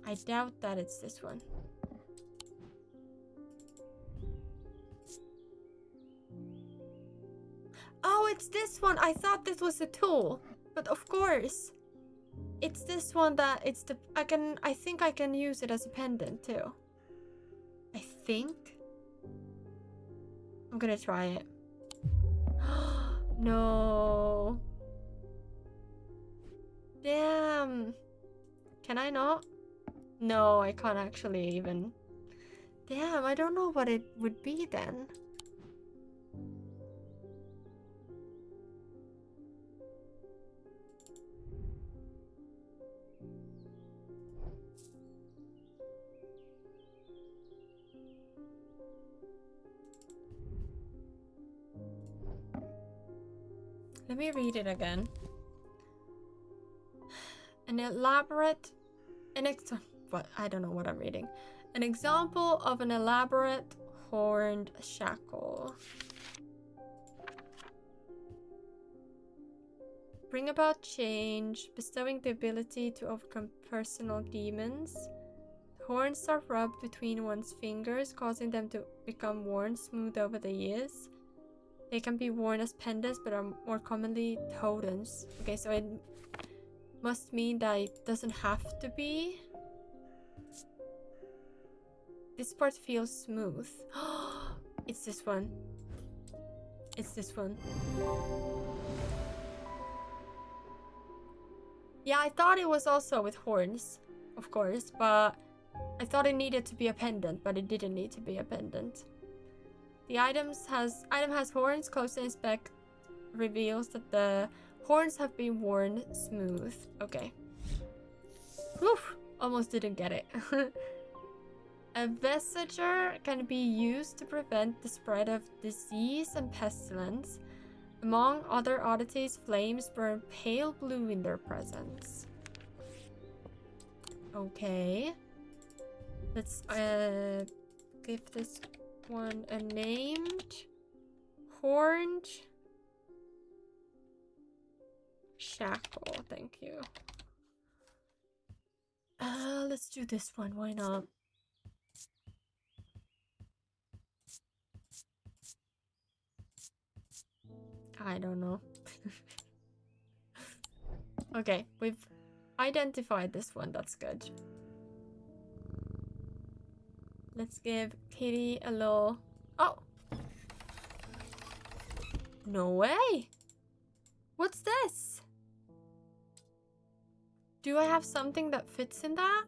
A: I doubt that it's this one. Oh, it's this one. I thought this was a tool. But of course. It's this one that it's the... I think I can use it as a pendant too. I think. I'm gonna try it. No. Damn. Can I not? No, I can't actually even. Damn, I don't know what it would be then. Let me read it again. An elaborate... What? I don't know what I'm reading. An example of an elaborate horned shackle. Bring about change, bestowing the ability to overcome personal demons. The horns are rubbed between one's fingers, causing them to become worn smooth over the years. They can be worn as pendants, but are more commonly totems. Okay, so it must mean that it doesn't have to be. This part feels smooth. It's this one. It's this one. Yeah, I thought it was also with horns, of course, but I thought it needed to be a pendant, but it didn't need to be a pendant. The item has horns. Close inspect reveals that the horns have been worn smooth. Okay. Oof, almost didn't get it. A vesiture can be used to prevent the spread of disease and pestilence. Among other oddities, flames burn pale blue in their presence. Okay. Let's give this one a named horned shackle. Thank you. Let's do this one. Why not? I don't know. Okay, we've identified this one. That's good. Let's give Kitty a little... Oh! No way! What's this? Do I have something that fits in that?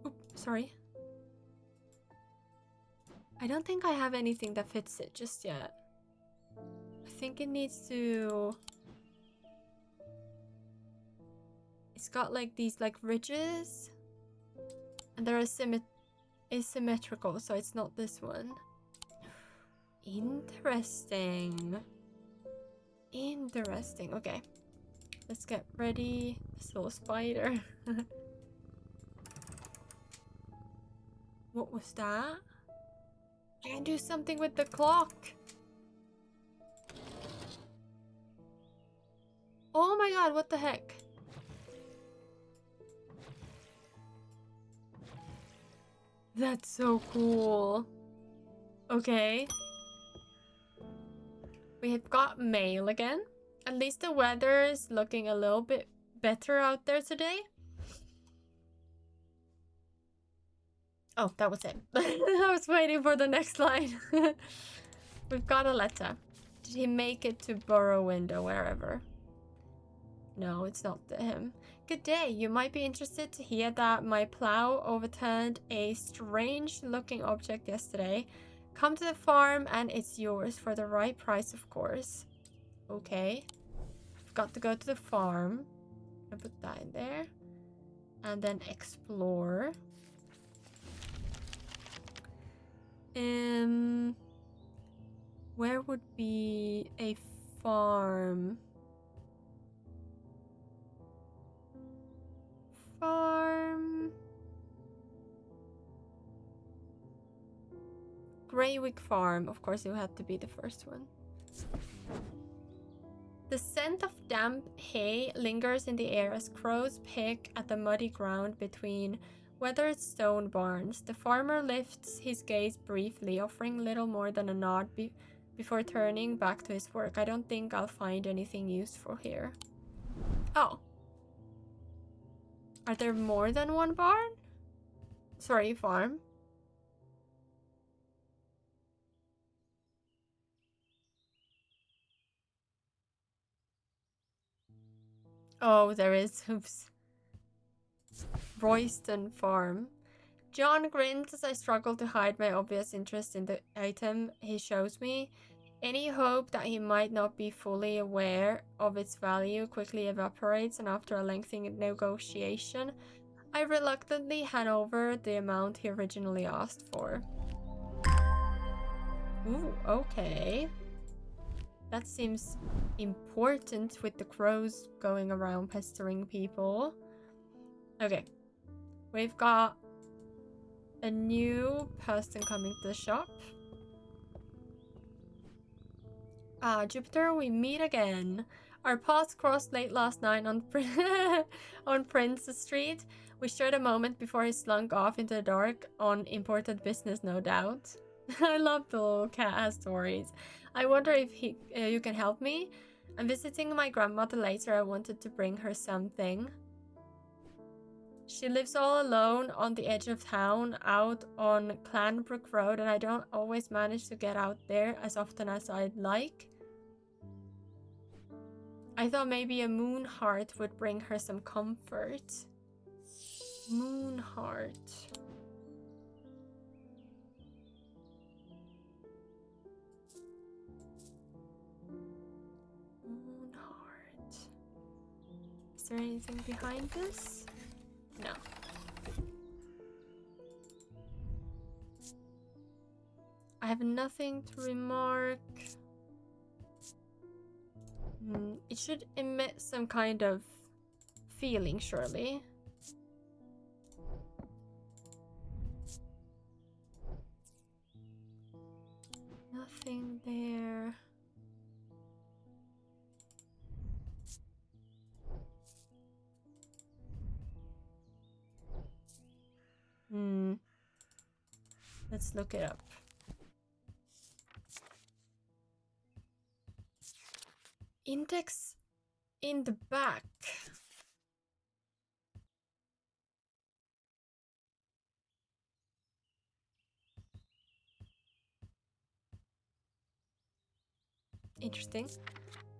A: Oop, sorry. I don't think I have anything that fits it just yet. I think it needs to... It's got like these like ridges. And they're asymmetrical, so it's not this one. Interesting. Interesting. Okay. Let's get ready. This little spider. What was that? I can do something with the clock. Oh my god, what the heck? That's so cool. Okay. We have got mail again. At least the weather is looking a little bit better out there today. Oh, that was it. I was waiting for the next line. We've got a letter. Did he make it to Burrowwind or wherever? No, it's not to him. Good day. You might be interested to hear that my plow overturned a strange-looking object yesterday. Come to the farm and it's yours for the right price, of course. Okay. I've got to go to the farm. I'll put that in there. And then explore. Where would be a farm? Greywick Farm. Of course, it had to be the first one. The scent of damp hay lingers in the air as crows pick at the muddy ground between Weathered stone barns. The farmer lifts his gaze briefly, offering little more than a nod before turning back to his work. I don't think I'll find anything useful here. Oh. Are there more than one barn? Sorry, farm. Oh, there is. Oops. Royston Farm. John grins as I struggle to hide my obvious interest in the item he shows me. Any hope that he might not be fully aware of its value quickly evaporates, and after a lengthy negotiation, I reluctantly hand over the amount he originally asked for. Ooh, okay. That seems important with the crows going around pestering people. Okay. We've got a new person coming to the shop. Jupiter, we meet again. Our paths crossed late last night on on Prince Street. We shared a moment before he slunk off into the dark on important business, no doubt. I love the little cat stories. I wonder if you can help me. I'm visiting my grandmother later. I wanted to bring her something. She lives all alone on the edge of town, out on Clanbrook Road, and I don't always manage to get out there as often as I'd like. I thought maybe a moon heart would bring her some comfort. Moon heart. Moon heart. Is there anything behind this? No. I have nothing to remark. It should emit some kind of feeling, surely. Nothing there. Let's look it up. Index in the back. Interesting.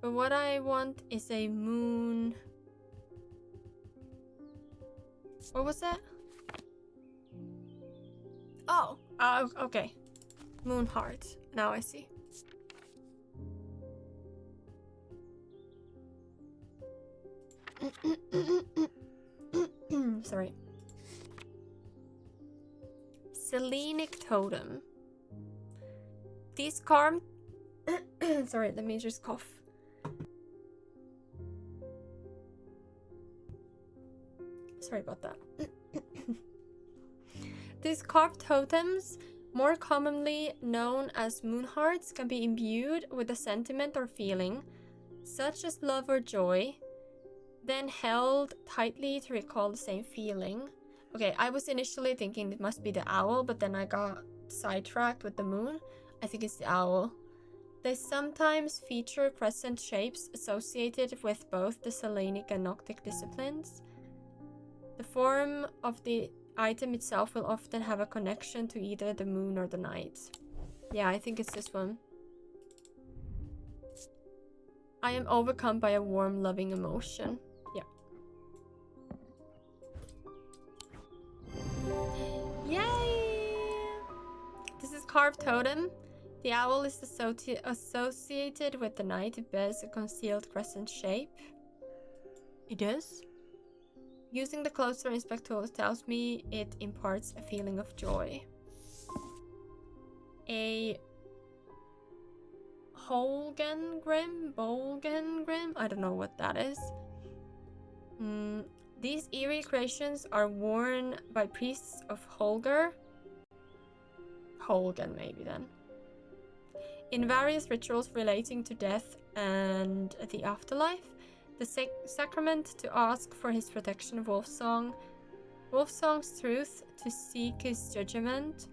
A: But what I want is a moon. What was that? Oh, okay. Moon heart. Now I see. Sorry. Selenic totem. These carved. Sorry, let me just cough. Sorry about that. These carved totems, more commonly known as moon hearts, can be imbued with a sentiment or feeling, such as love or joy, then held tightly to recall the same feeling. Okay, I was initially thinking it must be the owl, but then I got sidetracked with the moon. I think it's the owl. They sometimes feature crescent shapes associated with both the Selenic and Noctic disciplines. The form of the item itself will often have a connection to either the moon or the night. Yeah, I think it's this one. I am overcome by a warm, loving emotion. Yeah. Yay! This is carved totem. The owl is associated with the night. It bears a concealed crescent shape. It does? Using the closer inspect tool tells me it imparts a feeling of joy. A Bolgengrim? I don't know what that is. These eerie creations are worn by priests of Holger. Holgen, maybe then. In various rituals relating to death and the afterlife, the sacrament to ask for his protection, Wolfsong, Wolfsong's truth to seek his judgment.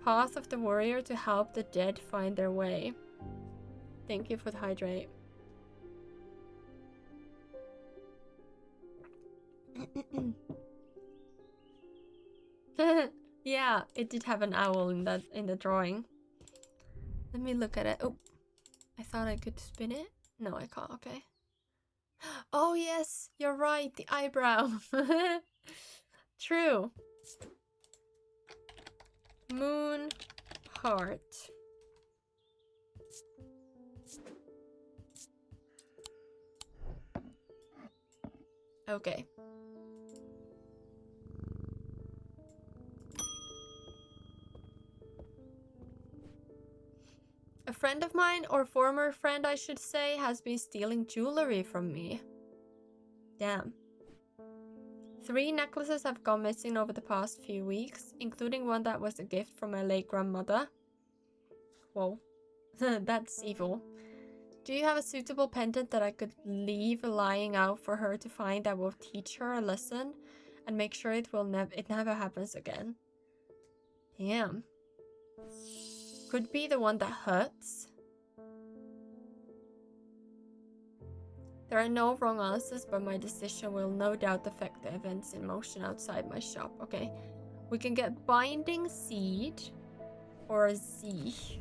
A: Path of the warrior to help the dead find their way. Thank you for the hydrate. Yeah, it did have an owl in the drawing. Let me look at it. Oh, I thought I could spin it. No, I can't. Okay. Oh yes, you're right. The eyebrow. True. Moon heart. Okay. A friend of mine, or former friend I should say, has been stealing jewelry from me. Damn. 3 necklaces have gone missing over the past few weeks, including one that was a gift from my late grandmother. Whoa. That's evil. Do you have a suitable pendant that I could leave lying out for her to find that will teach her a lesson and make sure it never happens again? Damn. Could be the one that hurts. There are no wrong answers, but my decision will no doubt affect the events in motion outside my shop. Okay, we can get binding seed or a Z.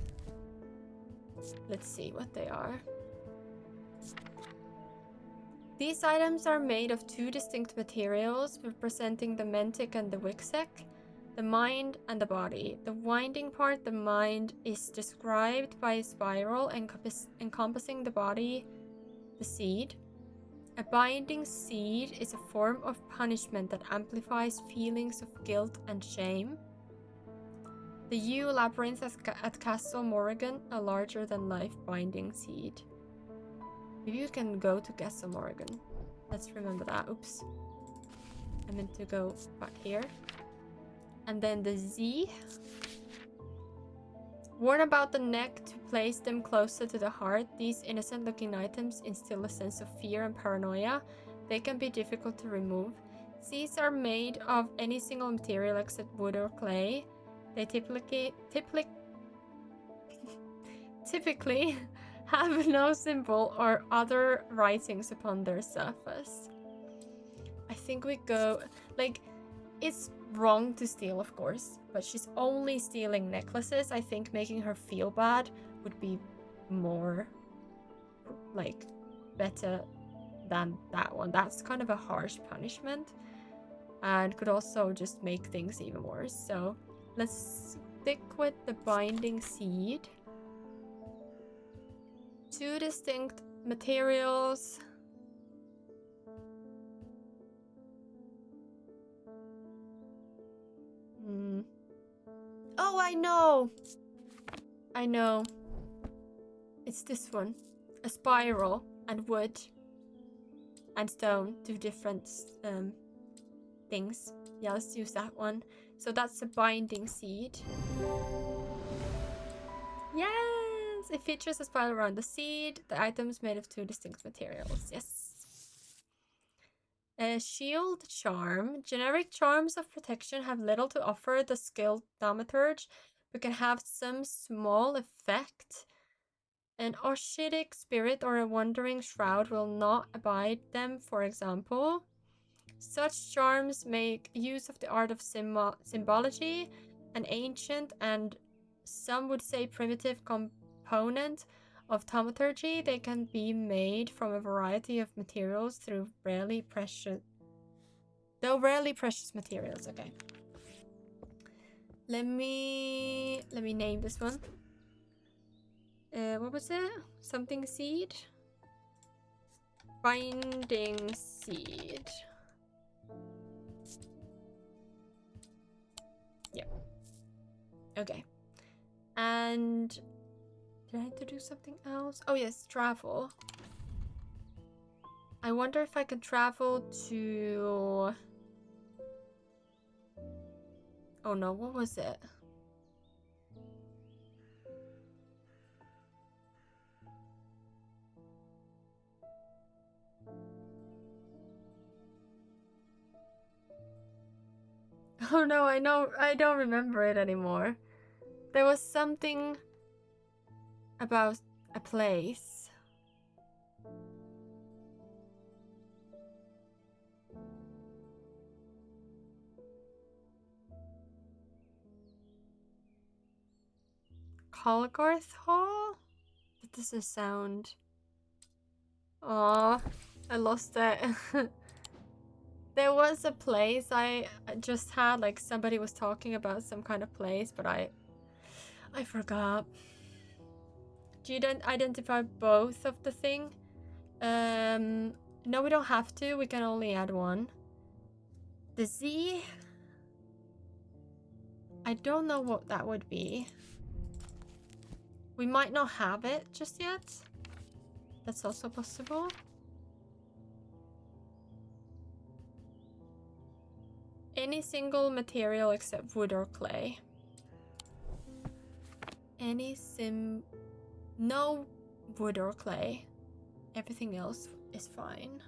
A: Let's see what they are. These items are made of 2 distinct materials representing the mentic and the wixek, the mind and the body. The winding part, the mind, is described by a spiral encompassing the body, the seed. A binding seed is a form of punishment that amplifies feelings of guilt and shame. The yew labyrinth at Castle Morrigan, a larger-than-life binding seed. Maybe you can go to Castle Morrigan. Let's remember that. Oops. I meant to go back here. And then the Z. Worn about the neck to place them closer to the heart, these innocent-looking items instill a sense of fear and paranoia. They can be difficult to remove. These are made of any single material except wood or clay. They typically have no symbol or other writings upon their surface. I think we go... Like, it's wrong to steal, of course, but she's only stealing necklaces. I think making her feel bad would be more, like, better than that one. That's kind of a harsh punishment and could also just make things even worse. So let's stick with the binding seed. 2 distinct materials. Oh, I know! I know. It's this one. A spiral and wood and stone. 2 different things. Yeah, let's use that one. So that's a binding seed. Yes! It features a spiral around the seed. The item is made of 2 distinct materials. Yes. A shield charm. Generic charms of protection have little to offer the skilled thaumaturge, but can have some small effect. An Oshidic spirit or a wandering shroud will not abide them, for example. Such charms make use of the art of symbology, an ancient and some would say primitive component of thaumaturgy. They can be made from a variety of materials though rarely precious materials. Okay. Let me name this one. What was it? Something seed? Binding seed. Yep. Okay. And did I have to do something else? Oh yes, travel. I wonder if I can travel to... Oh no, what was it? Oh no, I know, I don't remember it anymore. There was something about a place. Colgarth Hall? That doesn't sound... Aw, I lost it. There was a place I just had, like somebody was talking about some kind of place, but I forgot. Do you identify both of the thing? No, we don't have to. We can only add one. The Z? I don't know what that would be. We might not have it just yet. That's also possible. Any single material except wood or clay. No wood or clay. Everything else is fine.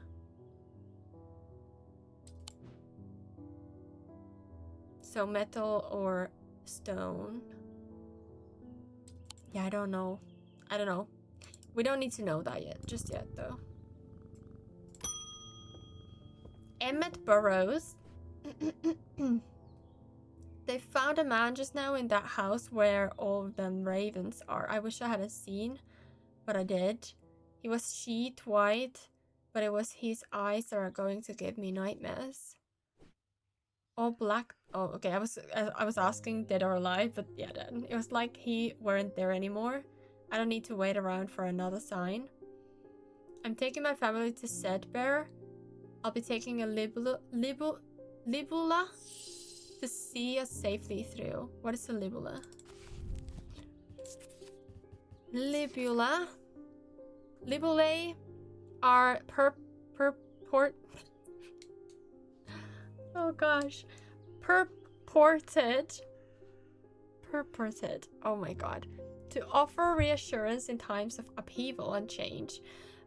A: So metal or stone. Yeah, I don't know. I don't know. We don't need to know that just yet though. Emmett Burrows. They found a man just now in that house where all of them ravens are. I wish I hadn't seen, but I did. He was sheet white, but it was his eyes that are going to give me nightmares. All black. Oh, okay. I was asking dead or alive, but yeah, then it was like he weren't there anymore. I don't need to wait around for another sign. I'm taking my family to Sedbear. I'll be taking a libula to see us safely through. What is a libula? Libulae are oh gosh. Purported. Oh my god. To offer reassurance in times of upheaval and change.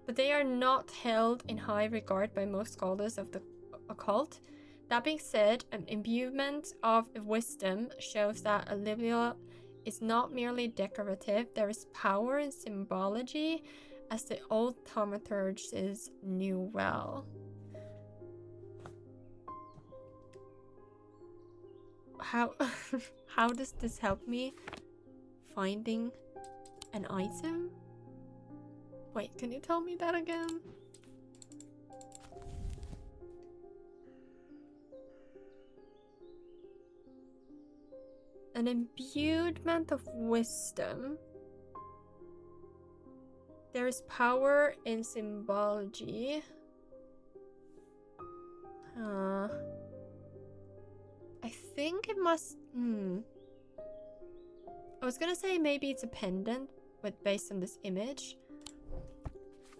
A: But they are not held in high regard by most scholars of the occult. That being said, an imbuement of wisdom shows that a libula is not merely decorative. There is power in symbology, as the old thaumaturges knew well. How does this help me finding an item? Wait, can you tell me that again? An imbuement of wisdom. There is power in symbology. I think it must... I was gonna say maybe it's a pendant, but based on this image.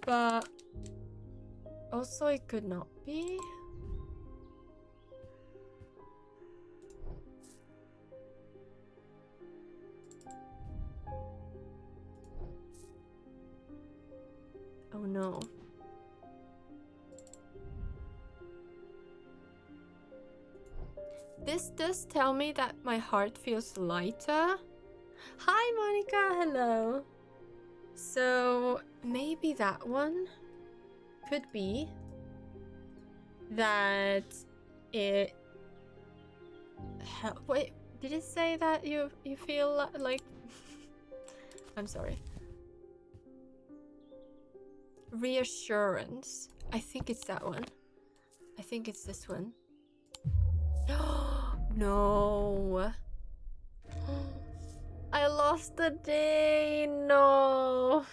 A: But also it could not be. Oh no. This does tell me that my heart feels lighter. Hi Monica, hello. So maybe that one could be that it wait, did it say that you feel like I'm sorry. Reassurance. I think it's that one. I think it's this one. No. I lost the day. No.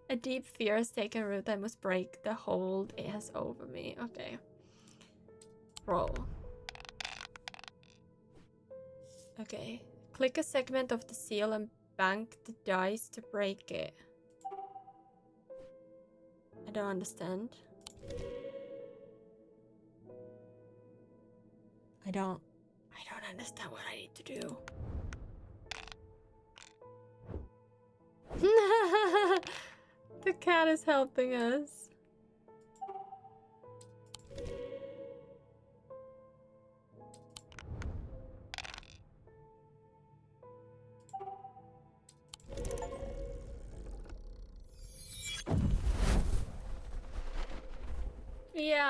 A: A deep fear has taken root. I must break the hold it has over me. Okay. Roll. Okay. Click a segment of the seal and bank the dice to break it. I don't understand. I don't understand what I need to do. The cat is helping us.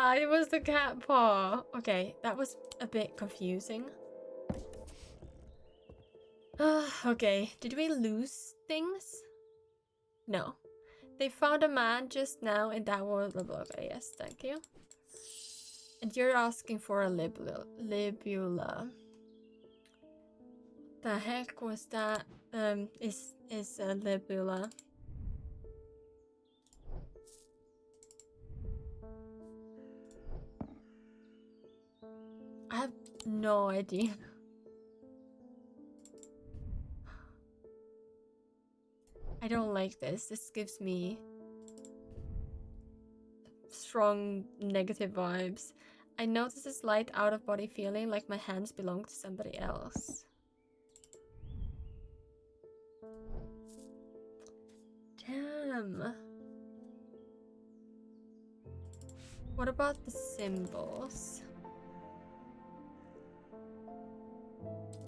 A: Yeah, it was the cat paw. Okay, that was a bit confusing. Okay, did we lose things? No. They found a man just now and that was blah, blah, blah. Yes, thank you. And you're asking for a libula. The heck was that? Is a libula. I have no idea. I don't like this. This gives me strong negative vibes. I notice a slight out-of-body feeling like my hands belong to somebody else. Damn. What about the symbols?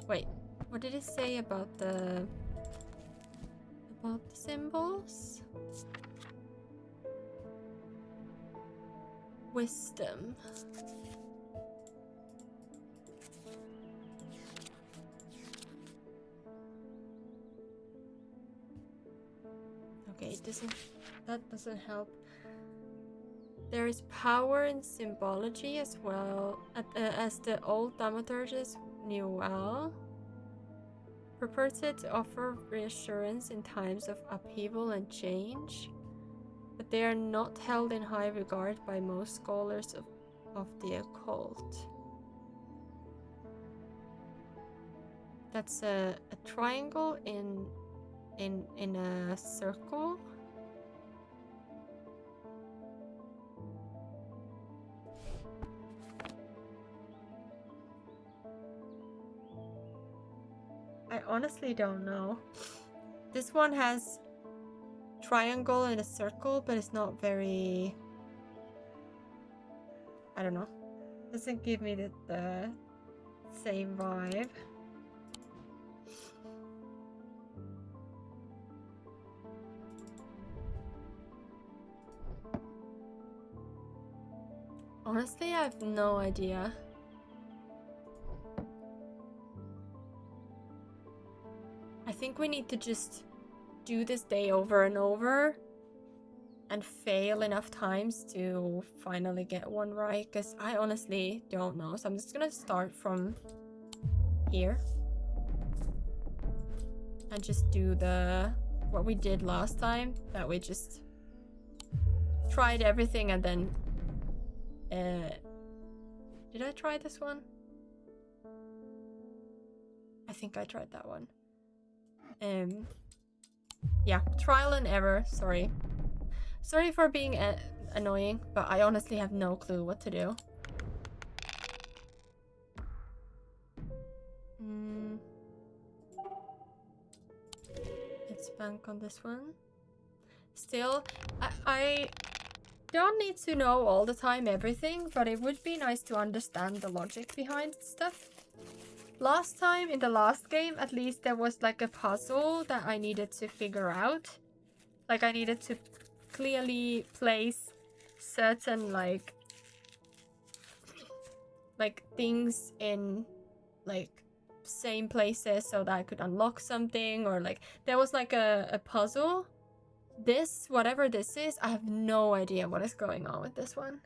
A: Wait, what did it say about the symbols? Wisdom. Okay, that doesn't help. There is power in symbology as well, as the old thaumaturges knew well. Purported to offer reassurance in times of upheaval and change, but they are not held in high regard by most scholars of the occult. That's a triangle in a circle. I honestly don't know. This one has triangle and a circle, but it's not very... I don't know. Doesn't give me the same vibe. Honestly, I have no idea. I think we need to just do this day over and over and fail enough times to finally get one right, because I honestly don't know. So I'm just gonna start from here and just do what we did last time, that we just tried everything and then did I try this one? I think I tried that one. Yeah, trial and error. Sorry for being annoying, but I honestly have no clue what to do. Let's bank on this one. Still, I don't need to know all the time everything, but it would be nice to understand the logic behind stuff. Last time, in the last game, at least there was like a puzzle that I needed to figure out. Like I needed to clearly place certain like things in like same places so that I could unlock something, or like there was like a puzzle. This, whatever this is, I have no idea what is going on with this one.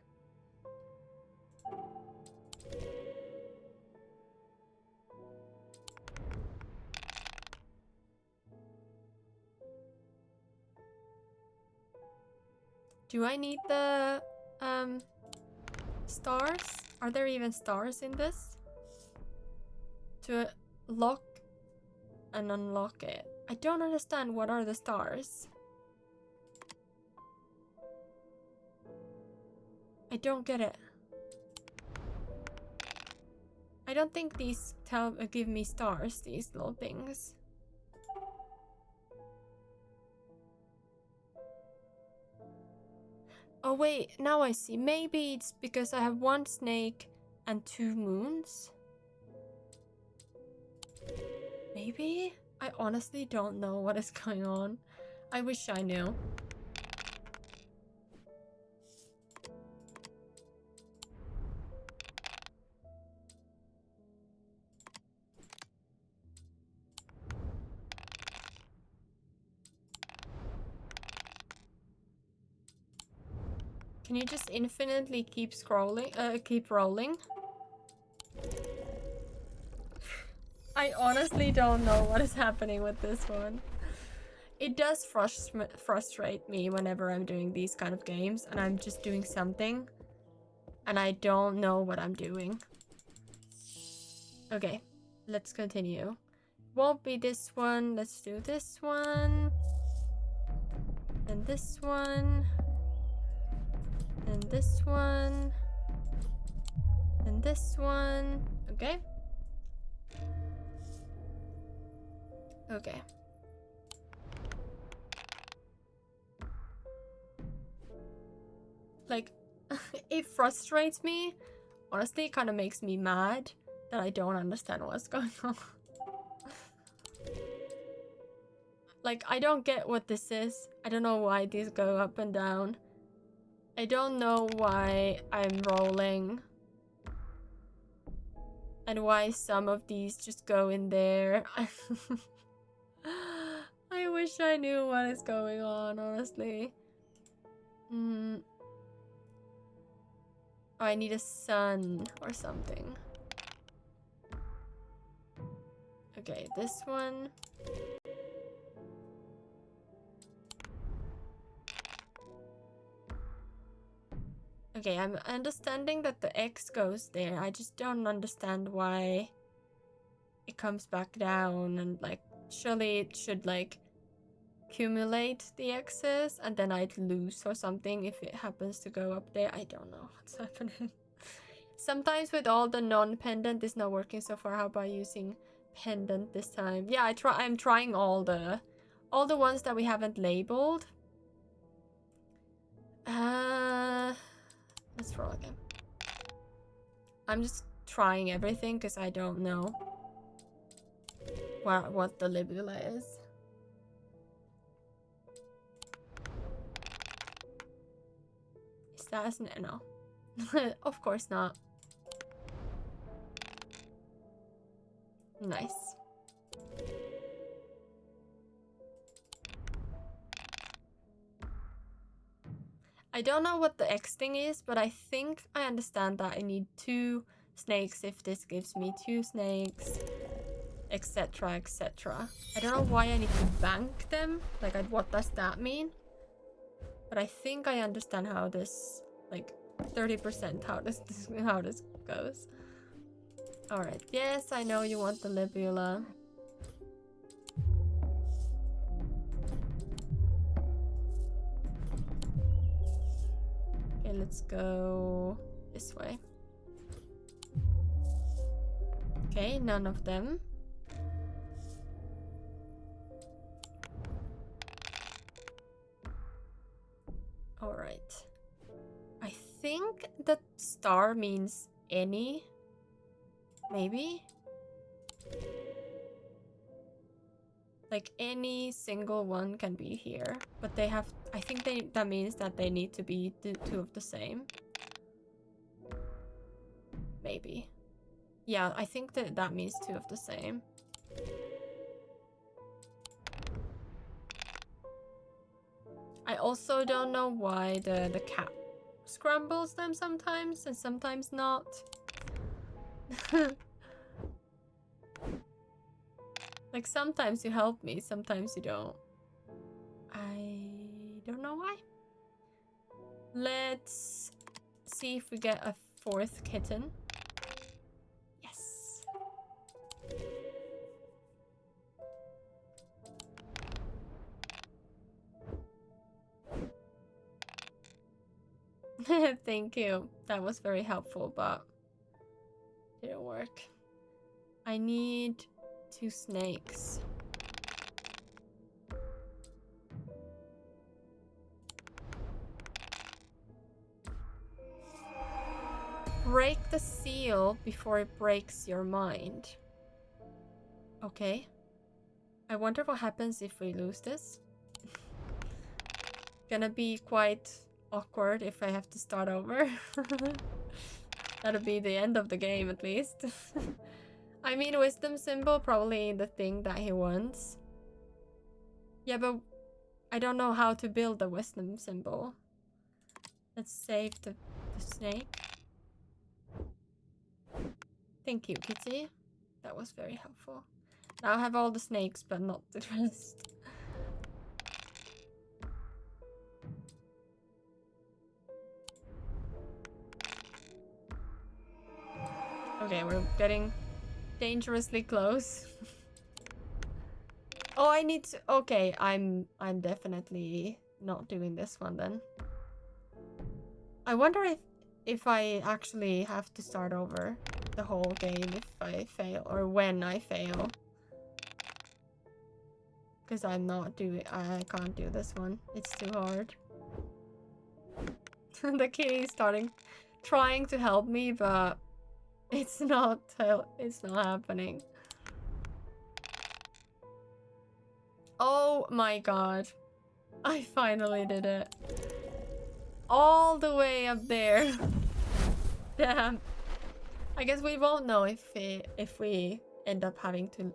A: Do I need the stars? Are there even stars in this? To lock and unlock it. I don't understand, what are the stars? I don't get it. I don't think these give me stars, these little things. Oh wait, now I see. Maybe it's because I have one snake and 2 moons. Maybe? I honestly don't know what is going on. I wish I knew. Can you just infinitely keep scrolling? Keep rolling? I honestly don't know what is happening with this one. It does frustrate me whenever I'm doing these kind of games and I'm just doing something and I don't know what I'm doing. Okay, let's continue. Won't be this one. Let's do this one. And this one. And this one. And this one. Okay. Okay. Like, it frustrates me. Honestly, it kind of makes me mad that I don't understand what's going on. Like, I don't get what this is. I don't know why these go up and down. I don't know why I'm rolling. And why some of these just go in there. I wish I knew what is going on, honestly. Oh, I need a sun or something. Okay, this one. Okay, I'm understanding that the X goes there. I just don't understand why it comes back down and like surely it should like accumulate the X's and then I'd lose or something if it happens to go up there. I don't know what's happening. Sometimes with all the non-pendant is not working so far. How about using pendant this time? Yeah, I'm trying all the ones that we haven't labeled. Let's roll again. I'm just trying everything because I don't know what the libula is. Is that an no? Of course not. Nice. I don't know what the X thing is, but I think I understand that I need 2 snakes if this gives me 2 snakes, etc, etc. I don't know why I need to bank them. Like, what does that mean? But I think I understand how this, like, 30% how this goes. Alright, yes, I know you want the libula. Okay, let's go this way. Okay, none of them. Alright. I think that star means any. Maybe? Like any single one can be here. But they have... I think that means that they need to be 2 of the same. Maybe. Yeah, I think that means 2 of the same. I also don't know why the cat scrambles them sometimes and sometimes not. Like sometimes you help me, sometimes you don't. I don't know why. Let's see if we get a 4th kitten. Yes. Thank you. That was very helpful, but didn't work. I need 2 snakes. Break the seal before it breaks your mind. Okay. I wonder what happens if we lose this. Gonna be quite awkward if I have to start over. That'll be the end of the game at least. I mean, wisdom symbol, probably the thing that he wants. Yeah, but I don't know how to build a wisdom symbol. Let's save the snake. Thank you, Kitty. That was very helpful. Now I have all the snakes, but not the rest. Okay, we're getting dangerously close. Oh, I need to... Okay, I'm definitely not doing this one then. I wonder if I actually have to start over the whole game if I fail, or when I fail. Because I'm not doing... I can't do this one. It's too hard. The kitty is trying to help me, but it's not happening. Oh my god. I finally did it. All the way up there. Damn. I guess we won't know if we end up having to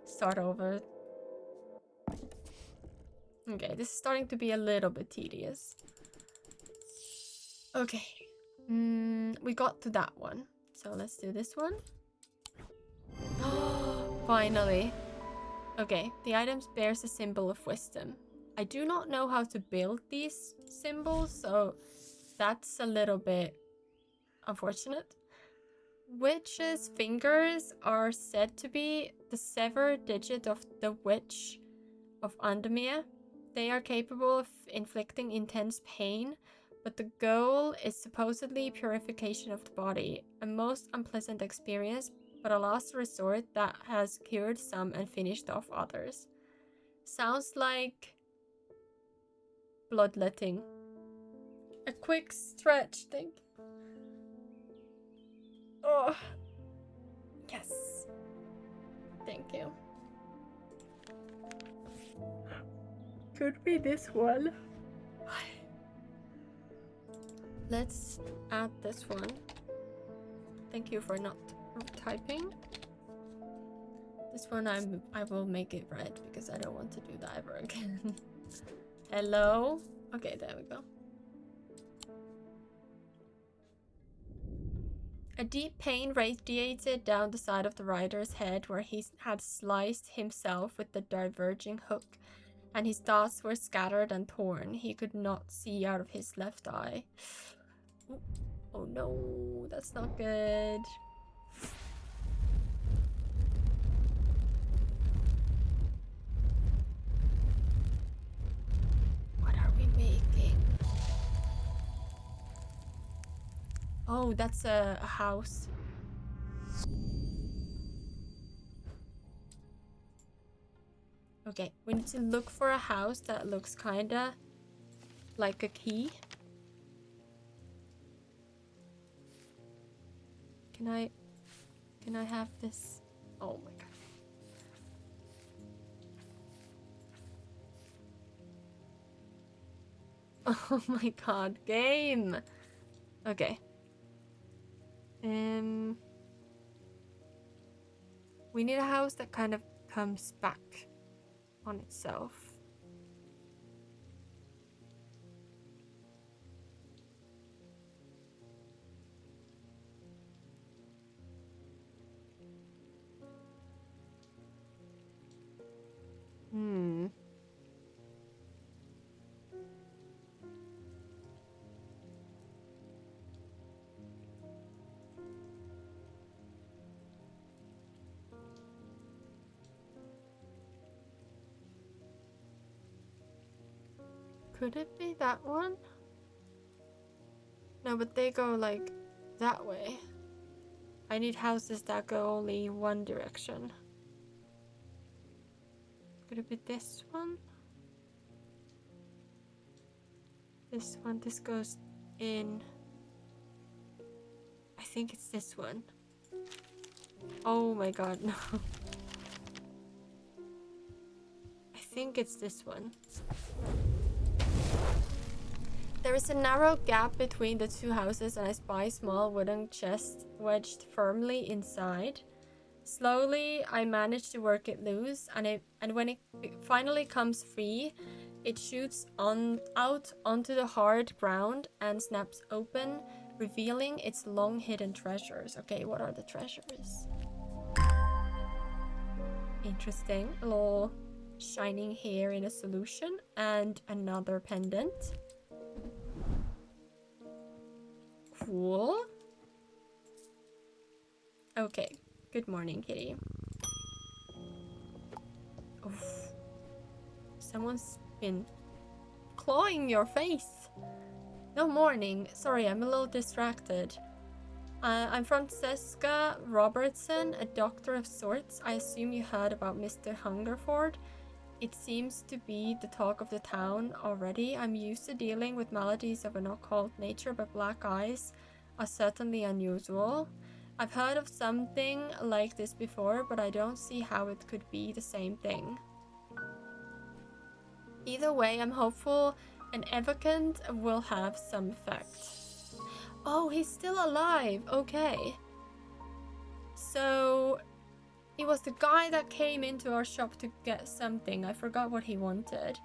A: start over. Okay, this is starting to be a little bit tedious. Okay. We got to that one. So let's do this one. Finally. Okay, the items bears a symbol of wisdom. I do not know how to build these symbols, so that's a little bit unfortunate. Witch's fingers are said to be the severed digit of the witch of Undermere. They are capable of inflicting intense pain, but the goal is supposedly purification of the body, a most unpleasant experience, but a last resort that has cured some and finished off others. Sounds like bloodletting. A quick stretch, think. Oh. Yes. Thank you. Could be this one. Let's add this one. Thank you for not typing. This one I will make it red because I don't want to do that ever again. Hello? Okay, there we go. A deep pain radiated down the side of the rider's head where he had sliced himself with the diverging hook, and his thoughts were scattered and torn. He could not see out of his left eye. Oh no, that's not good. What are we making? Oh, that's a house. Okay, we need to look for a house that looks kinda like a key. Can I have this? Oh my god. Oh my god, game. Okay. We need a house that kind of comes back on itself. Could it be that one? No, but they go like that way. I need houses that go only one direction. Could it be this one? This one, this goes in. I think it's this one. Oh my god, no. I think it's this one. There is a narrow gap between the two houses and I spy a small wooden chest wedged firmly inside. Slowly, I manage to work it loose, and when it finally comes free, It shoots out onto the hard ground and snaps open, revealing its long hidden treasures. Okay, what are the treasures? Interesting. A little shining hair in a solution and another pendant. Cool. Okay. Good morning, kitty. Oof. Someone's been clawing your face. No morning. Sorry, I'm a little distracted. I'm Francesca Robertson, a doctor of sorts. I assume you heard about Mr. Hungerford. It seems to be the talk of the town already. I'm used to dealing with maladies of an occult nature, but black eyes are certainly unusual. I've heard of something like this before, but I don't see how it could be the same thing. Either way, I'm hopeful an evocant will have some effect. Oh, he's still alive. Okay. So it was the guy that came into our shop to get something. I forgot what he wanted.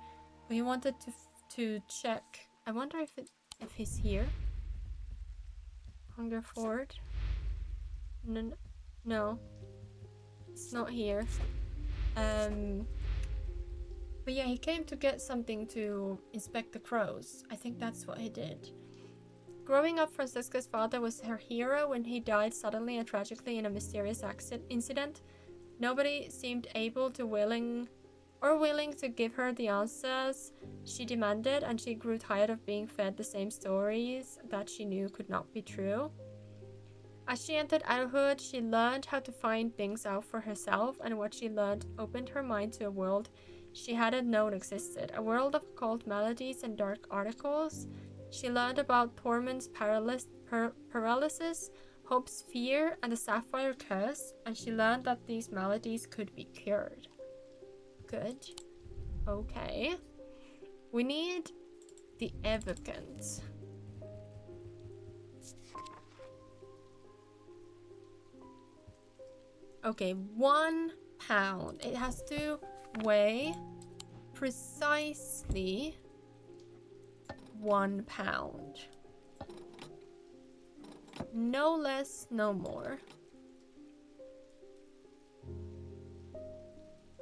A: But he wanted to check. I wonder if he's here. Hungerford. No. It's not here. But yeah, he came to get something to inspect the crows. I think that's what he did. Growing up, Francesca's father was her hero when he died suddenly and tragically in a mysterious incident. Nobody seemed able to willing to give her the answers she demanded, and she grew tired of being fed the same stories that she knew could not be true. As she entered adulthood, she learned how to find things out for herself, and what she learned opened her mind to a world she hadn't known existed, a world of occult melodies and dark articles. She learned about Tormund's paralysis, Hope's fear, and the Sapphire Curse, and she learned that these maladies could be cured. Good. Okay. We need the evocant. Okay, 1 pound. It has to weigh precisely 1 pound. No less, no more.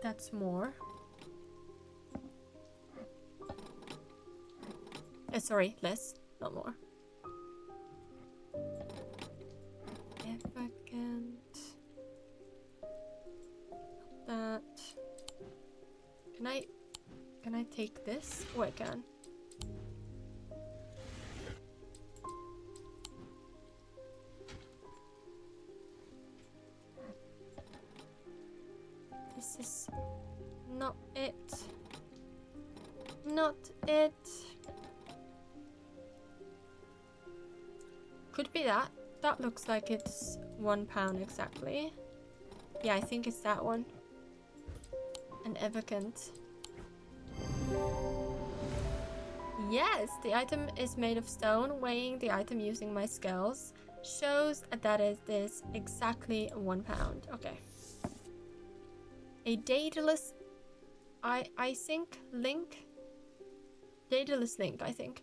A: That's more. Sorry, less, not more. Evocant. That. Can I take this? Oh, I can. This is not it. Not it. Could be that. That looks like it's 1 pound exactly. Yeah, I think it's that one. An evocant. Yes, the item is made of stone. Weighing the item using my scales shows that it is exactly 1 pound. Okay. A Daedalus link. Daedalus link, I think.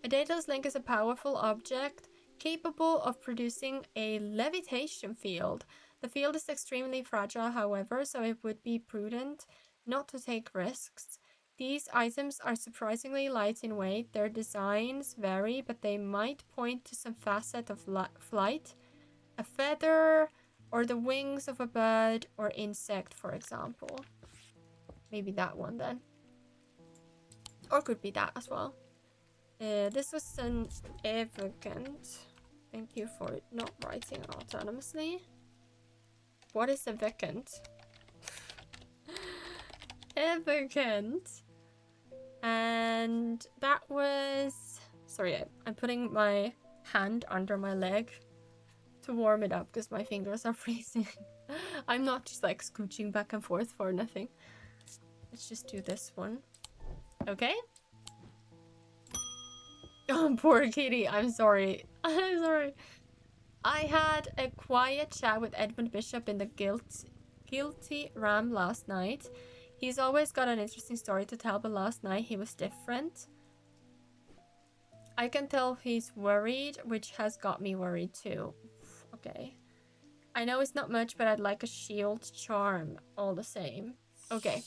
A: A Daedalus link is a powerful object capable of producing a levitation field. The field is extremely fragile, however, so it would be prudent not to take risks. These items are surprisingly light in weight. Their designs vary, but they might point to some facet of flight. A feather, or the wings of a bird or insect, for example. Maybe that one then. Or could be that as well. This was an evocant. Thank you for not writing autonomously. What is evocant? Evocant. And that was... Sorry, I'm putting my hand under my leg to warm it up because my fingers are freezing. I'm not just like scooching back and forth for nothing. Let's just do this one. Okay. Oh, poor kitty. I'm sorry. I'm sorry. I had a quiet chat with Edmund Bishop in the Guilty Ram last night. He's always got an interesting story to tell, but last night he was different. I can tell he's worried, which has got me worried too. Okay. I know it's not much, but I'd like a shield charm all the same. Okay.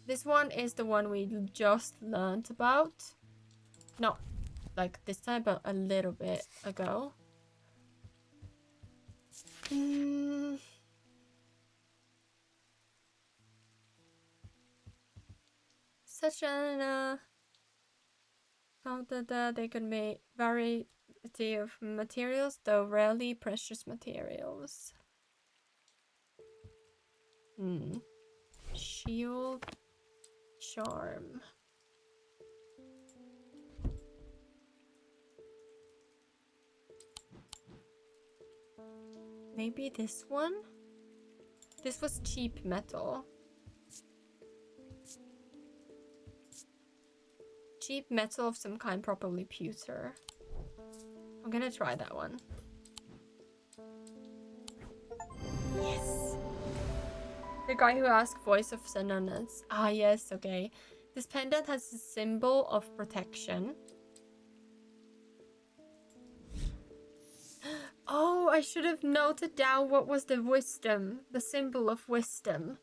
A: This one is the one we just learned about. Not like this time, but a little bit ago. Such an they can make variety of materials, though rarely precious materials. Shield charm. Maybe this one? This was cheap metal. Cheap metal of some kind, probably pewter. I'm gonna try that one. Yes! The guy who asked voice of Senonance. Ah, yes, okay. This pendant has a symbol of protection. Oh, I should have noted down what was the wisdom. The symbol of wisdom.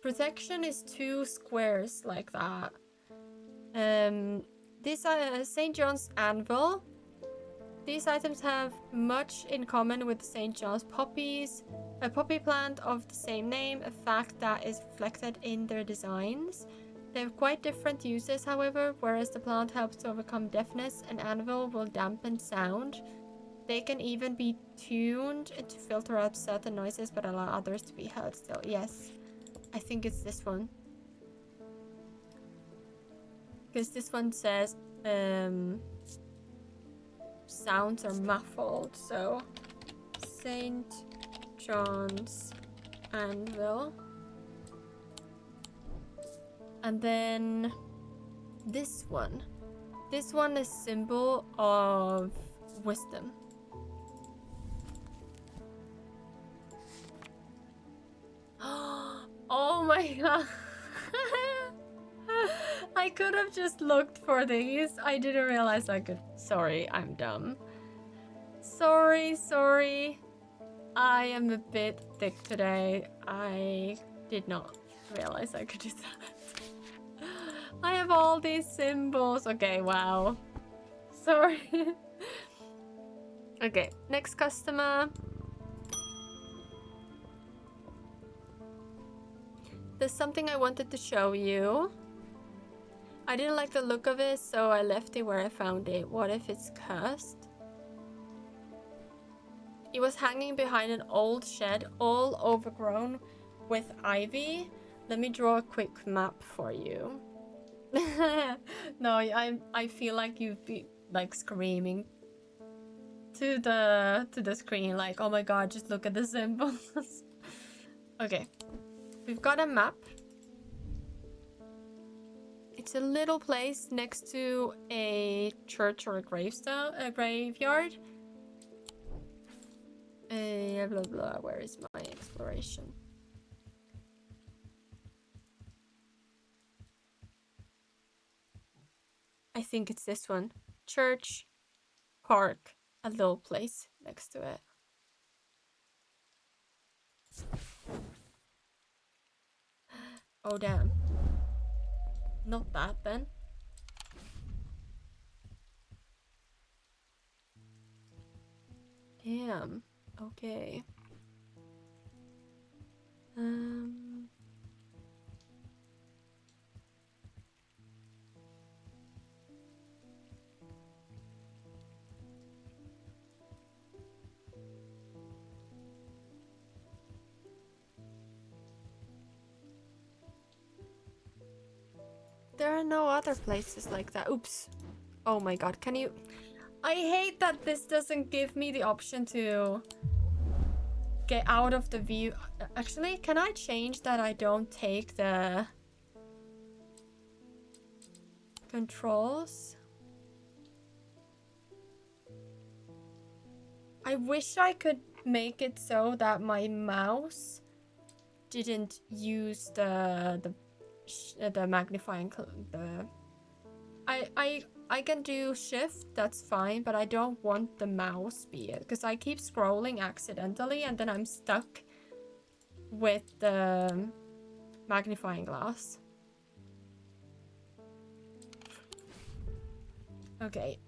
A: Protection is 2 squares like that. These are St. John's Anvil. These items have much in common with St. John's poppies, a poppy plant of the same name, a fact that is reflected in their designs. They have quite different uses, however. Whereas the plant helps to overcome deafness, an anvil will dampen sound. They can even be tuned to filter out certain noises but allow others to be heard still. Yes, I think it's this one. Because this one says sounds are muffled, so St. John's Anvil. And then this one. This one is symbol of wisdom. Oh my god. I could have just looked for these. I didn't realize I could. Sorry, I'm dumb. Sorry. I am a bit thick today. I did not realize I could do that. I have all these symbols. Okay, wow. Sorry. Okay, next customer. There's something I wanted to show you. I didn't like the look of it, so I left it where I found it. What if it's cursed? It was hanging behind an old shed, all overgrown with ivy. Let me draw a quick map for you. No, I feel like you'd be like screaming to the screen, like, oh my god, just look at the symbols. Okay, we've got a map. It's a little place next to a church or a graveyard. Blah blah. Where is my exploration? I think it's this one. Church, park, a little place next to it. Oh damn. Not that then. Damn. Okay. There are no other places like that. Oops. Oh my god, can you... I hate that this doesn't give me the option to get out of the view. Actually, can I change that I don't take the controls? I wish I could make it so that my mouse didn't use the magnifying I can do shift, that's fine, but I don't want the mouse speed because I keep scrolling accidentally and then I'm stuck with the magnifying glass. Okay,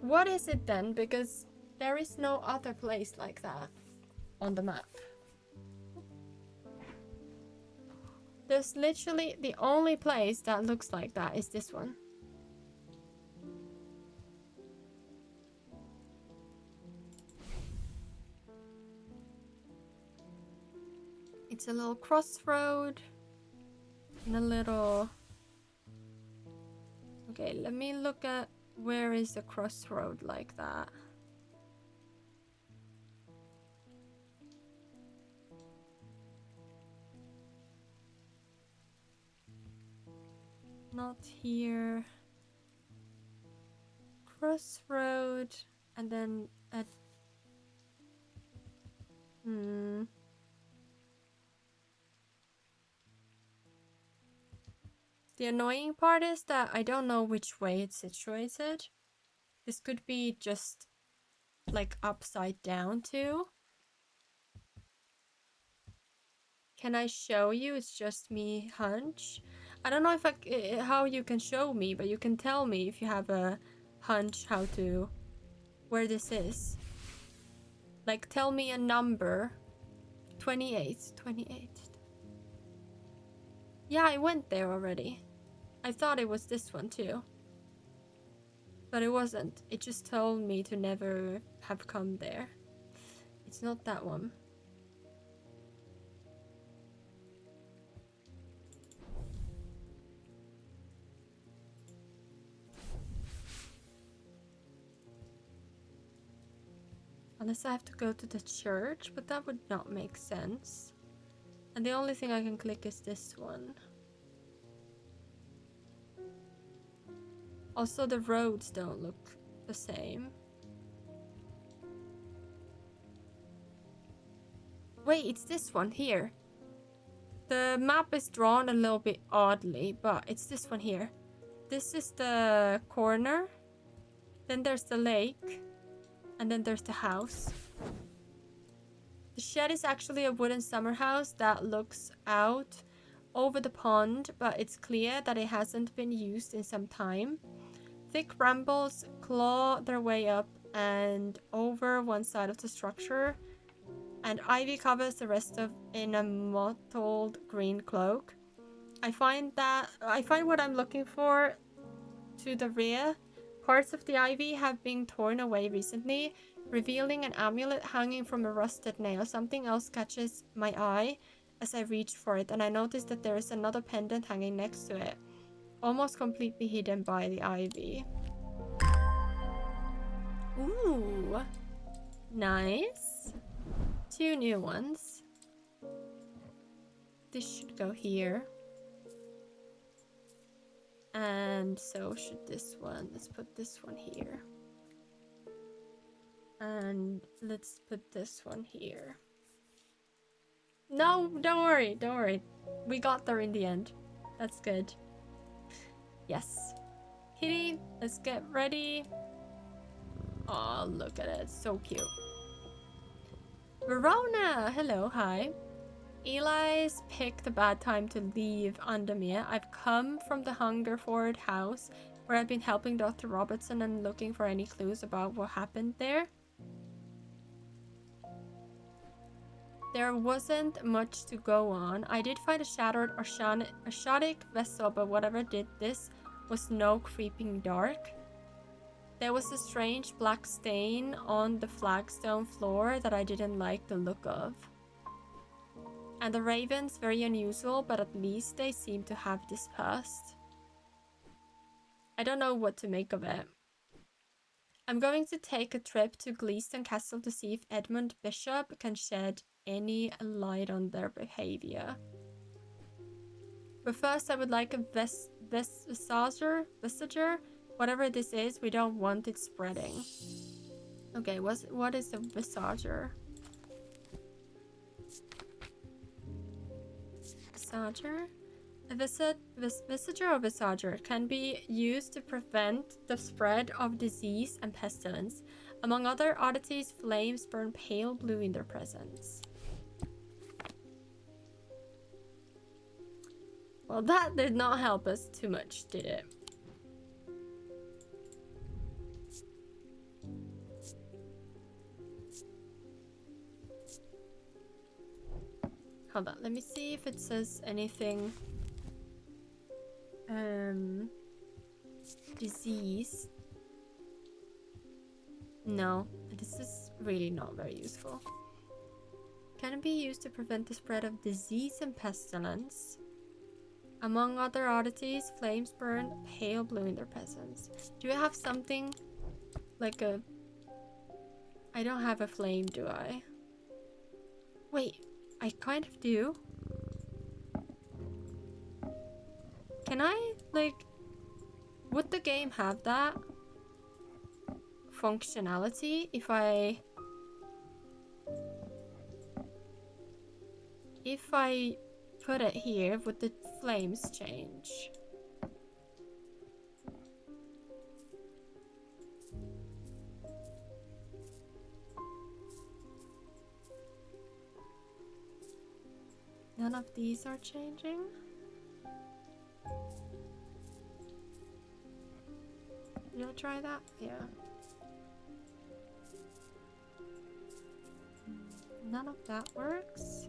A: what is it then? Because there is no other place like that on the map. There's literally the only place that looks like that is this one. It's a little crossroad and a little... Okay, let me look at where is a crossroad like that. Not here. Crossroad and then at... The annoying part is that I don't know which way it's situated. This could be just like upside down too. Can I show you? It's just me hunch. I don't know if how you can show me, but you can tell me if you have a hunch how to... where this is. Like, tell me a number. 28. 28. Yeah, I went there already. I thought it was this one too. But it wasn't. It just told me to never have come there. It's not that one. Unless I have to go to the church, but that would not make sense. And the only thing I can click is this one. Also, the roads don't look the same. Wait, it's this one here. The map is drawn a little bit oddly, but it's this one here. This is the corner. Then there's the lake. And then there's the house. The shed is actually a wooden summer house that looks out over the pond, but it's clear that it hasn't been used in some time. Thick brambles claw their way up and over one side of the structure, and ivy covers the rest of in a mottled green cloak. I find what I'm looking for to the rear. Parts of the ivy have been torn away recently, revealing an amulet hanging from a rusted nail. Something else catches my eye as I reach for it, and I notice that there is another pendant hanging next to it, almost completely hidden by the ivy. Ooh, nice. 2 new ones. This should go here. And so should this one. Let's put this one here. And let's put this one here. No, don't worry, don't worry. We got there in the end. That's good. Yes. Kitty, let's get ready. Oh, look at it. So cute. Verona! Hello, hi. Eli's picked a bad time to leave Undermere. I've come from the Hungerford house where I've been helping Dr. Robertson and looking for any clues about what happened there. There wasn't much to go on. I did find a shattered Oshadic vessel, but whatever did this was no creeping dark. There was a strange black stain on the flagstone floor that I didn't like the look of. And the ravens, very unusual, but at least they seem to have dispersed. I don't know what to make of it. I'm going to take a trip to Gleaston Castle to see if Edmund Bishop can shed any light on their behavior. But first I would like a visager. Whatever this is, we don't want it spreading. Okay, what is a visager? Visager? A Visager or Visager can be used to prevent the spread of disease and pestilence. Among other oddities, flames burn pale blue in their presence. Well, that did not help us too much, did it? Hold on, let me see if it says anything. Disease. No, this is really not very useful. Can be used to prevent the spread of disease and pestilence. Among other oddities, flames burn pale blue in their presence. Do I have something like a... I don't have a flame, do I? Wait, I kind of do. Can I, like... Would the game have that functionality if I put it here? Would the flames change? None of these are changing. Did I try that? Yeah. None of that works.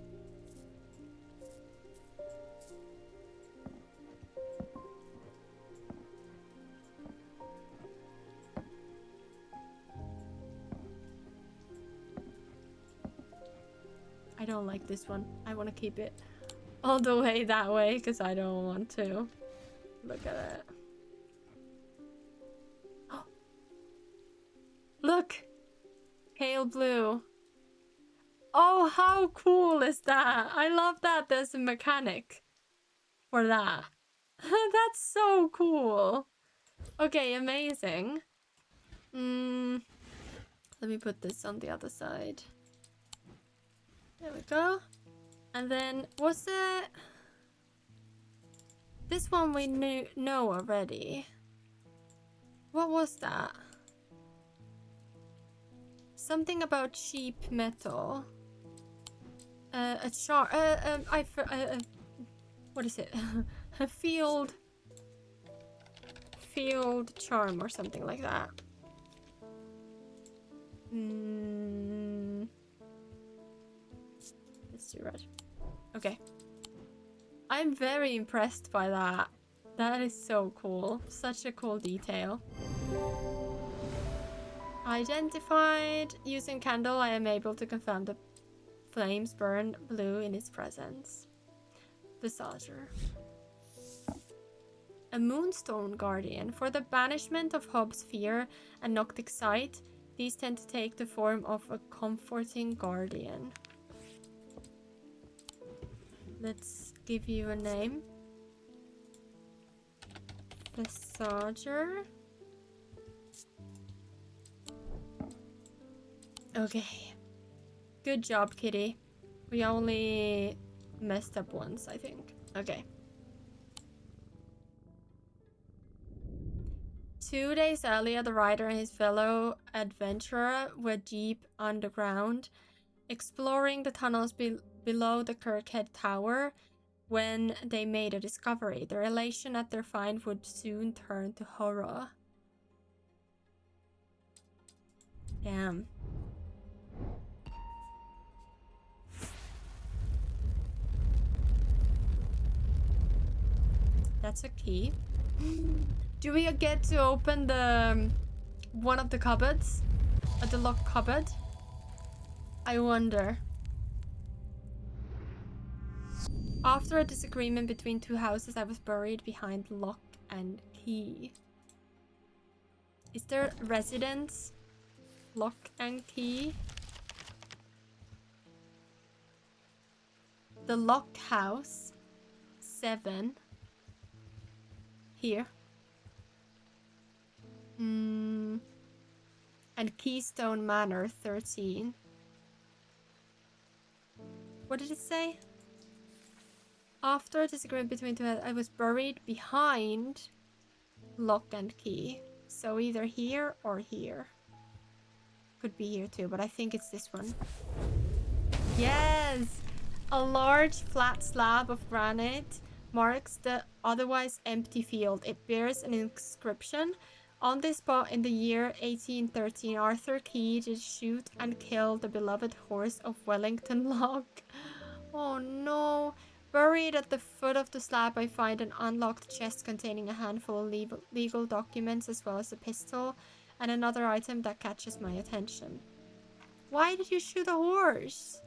A: I don't like this one. I want to keep it all the way that way because I don't want to look at it. Look! Pale blue. Oh, how cool is that? I love that there's a mechanic for that. That's so cool. Okay, amazing. Let me put this on the other side. There we go. And then, was it... This one we know already. What was that? Something about cheap metal. A char. What is it? A field charm or something like that. Let's do red. Okay. I'm very impressed by that. That is so cool. Such a cool detail. Identified. Using candle, I am able to confirm the flames burn blue in its presence. Visager. A moonstone guardian. For the banishment of Hobb's fear and Noctic sight, these tend to take the form of a comforting guardian. Let's give you a name. Visager. Okay. Good job, kitty. We only messed up once, I think. Okay. 2 days earlier, the rider and his fellow adventurer were deep underground, exploring the tunnels below the Kirkhead Tower when they made a discovery. Their elation at their find would soon turn to horror. Damn. That's a key. Do we get to open the one of the cupboards? The locked cupboard? I wonder. After a disagreement between two houses, I was buried behind lock and key. Is there residence? Lock and key? The locked house. 7. Here. And Keystone Manor 13. What did it say? After a disagreement between two, I was buried behind lock and key. So either here or here. Could be here too, but I think it's this one. Yes! A large flat slab of granite marks the otherwise empty field. It bears an inscription. On this spot in the year 1813, Arthur Key did shoot and kill the beloved horse of Wellington Lock. Oh no. Buried at the foot of the slab, I find an unlocked chest containing a handful of legal documents as well as a pistol and another item that catches my attention. Why did you shoot a horse?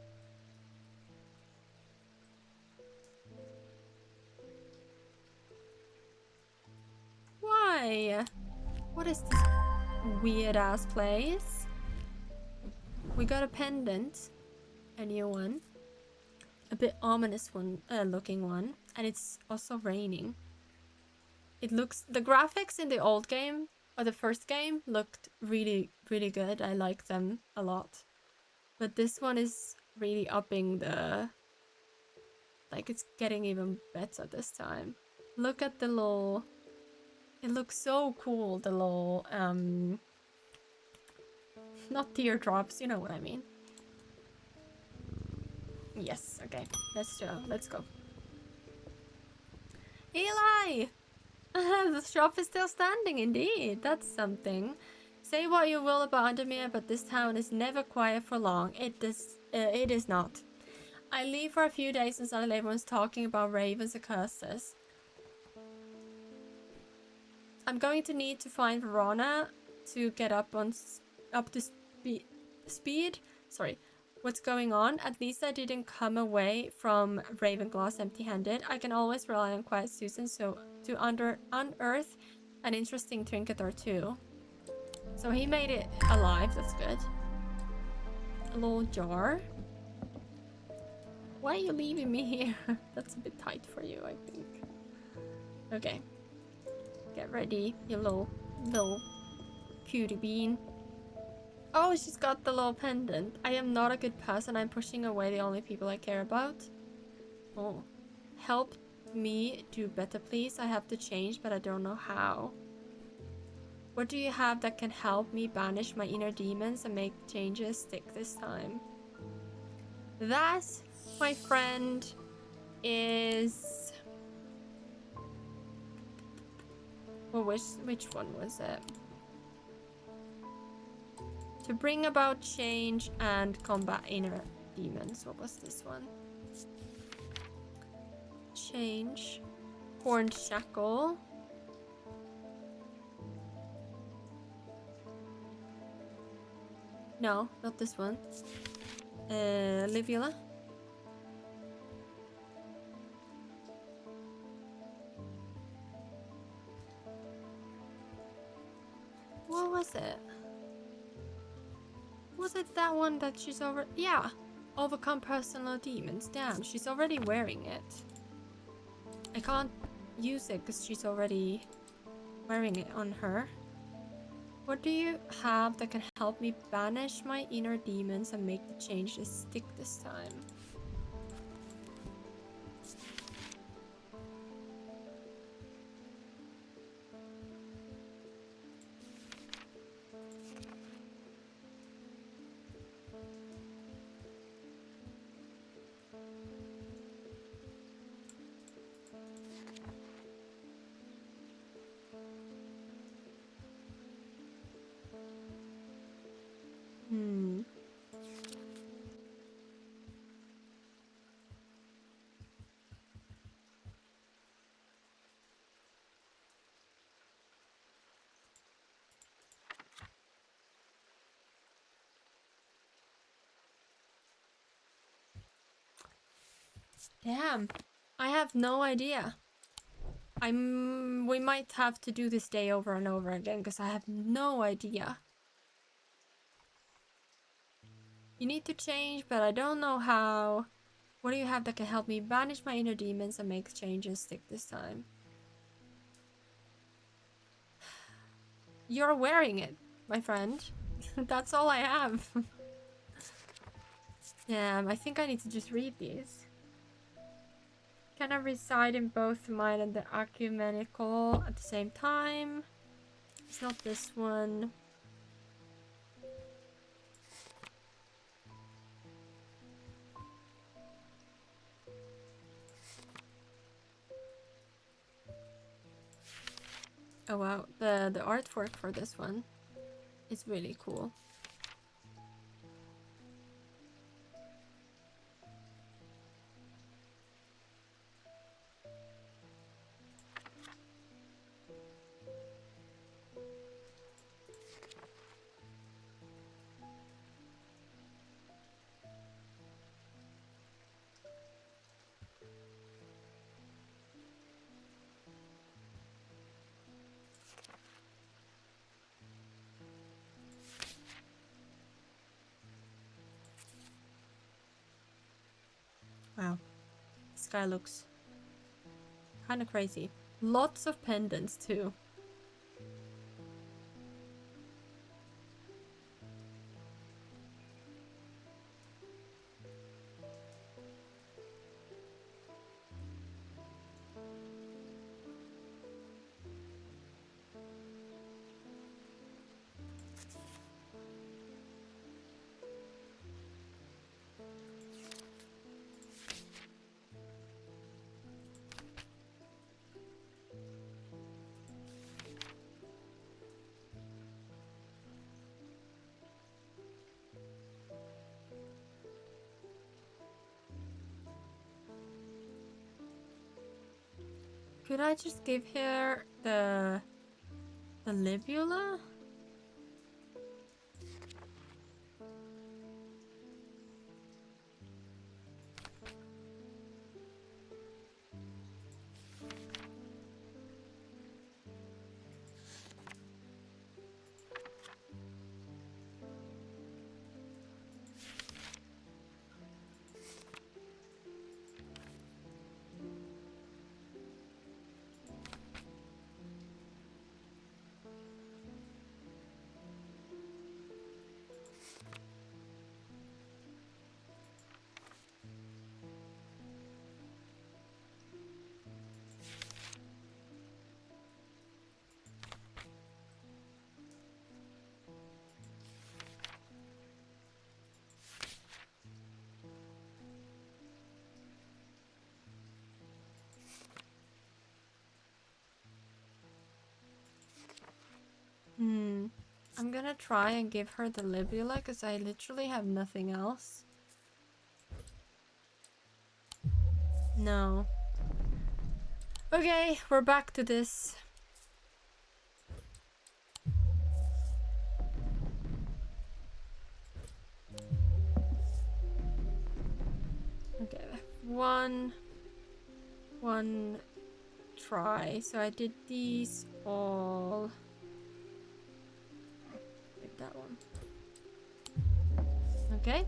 A: Why? What is this weird ass place? We got a pendant. A new one. A bit ominous one, looking one. And it's also raining. It looks... The graphics in the old game, or the first game, looked really, really good. I like them a lot. But this one is really upping the... Like, it's getting even better this time. Look at the little... It looks so cool, the little, not teardrops, you know what I mean. Yes, okay, let's go. Eli! The shop is still standing, indeed. That's something. Say what you will about Undermere, but this town is never quiet for long. It is not. I leave for a few days and suddenly everyone's talking about ravens and curses. I'm going to need to find Verona to get up to speed. Sorry, what's going on? At least I didn't come away from Ravenglass empty-handed. I can always rely on Quiet Susan to unearth an interesting trinket or two. So he made it alive. That's good. A little jar. Why are you leaving me here? That's a bit tight for you, I think. Okay. Get ready, you little cutie bean. Oh, she's got the little pendant. I am not a good person. I'm pushing away the only people I care about. Oh. Help me do better, please. I have to change, but I don't know how. What do you have that can help me banish my inner demons and make changes stick this time? That, my friend, is... Well, which one was it? To bring about change and combat inner demons. What was this one? Change. Horned shackle. No, not this one. Livula. What was it? Was it that one that she's over? Yeah. Overcome personal demons. Damn, she's already wearing it. I can't use it because she's already wearing it on her. What do you have that can help me banish my inner demons and make the changes stick this time? Damn, I have no idea. We might have to do this day over and over again because I have no idea. You need to change, but I don't know how. What do you have that can help me banish my inner demons and make changes stick this time? You're wearing it, my friend. That's all I have. Damn, I think I need to just read these. Can I reside in both the mind and the ecumenical at the same time? It's not this one. Oh wow, the artwork for this one is really cool. Wow, this guy looks kind of crazy. Lots of pendants too. Could I just give her the libula? I'm gonna try and give her the libula because I literally have nothing else. No. Okay, we're back to this. Okay, one try. So I did these all. Like that one. Okay.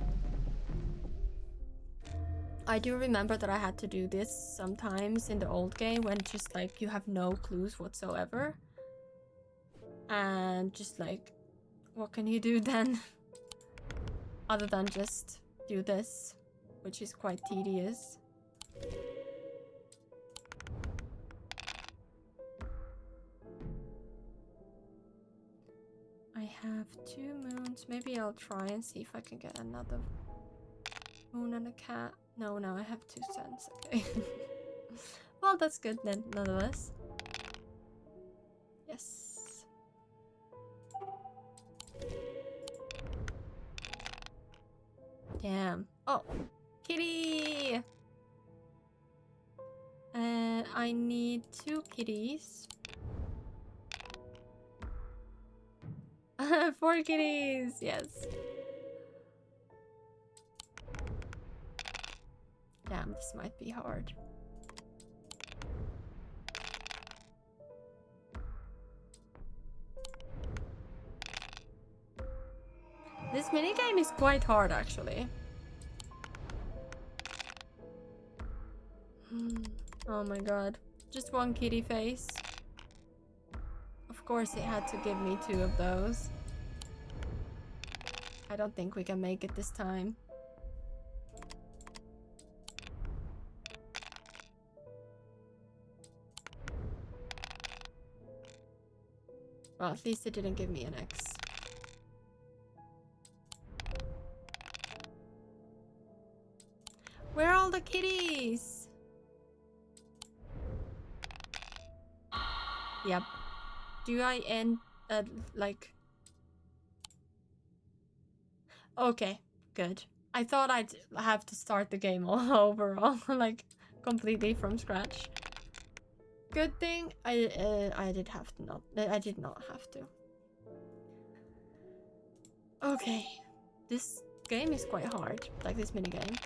A: I do remember that I had to do this sometimes in the old game when just like you have no clues whatsoever. And just like, what can you do then? Other than just do this, which is quite tedious. I have 2 moons. Maybe I'll try and see if I can get another moon and a cat. No, I have 2 cents. Okay. Well, that's good then, nonetheless. Yes. Damn. Oh, kitty! I need 2 kitties. 4 kitties! Yes. Damn, this might be hard. This minigame is quite hard, actually. Oh my god. Just 1 kitty face. Of course it had to give me 2 of those. I don't think we can make it this time. Well, at least it didn't give me an X. Where are all the kitties? Yep. Do I end like... Okay, good. I thought I'd have to start the game all over, like completely from scratch. Good thing I did not have to. Okay, this game is quite hard, like this minigame.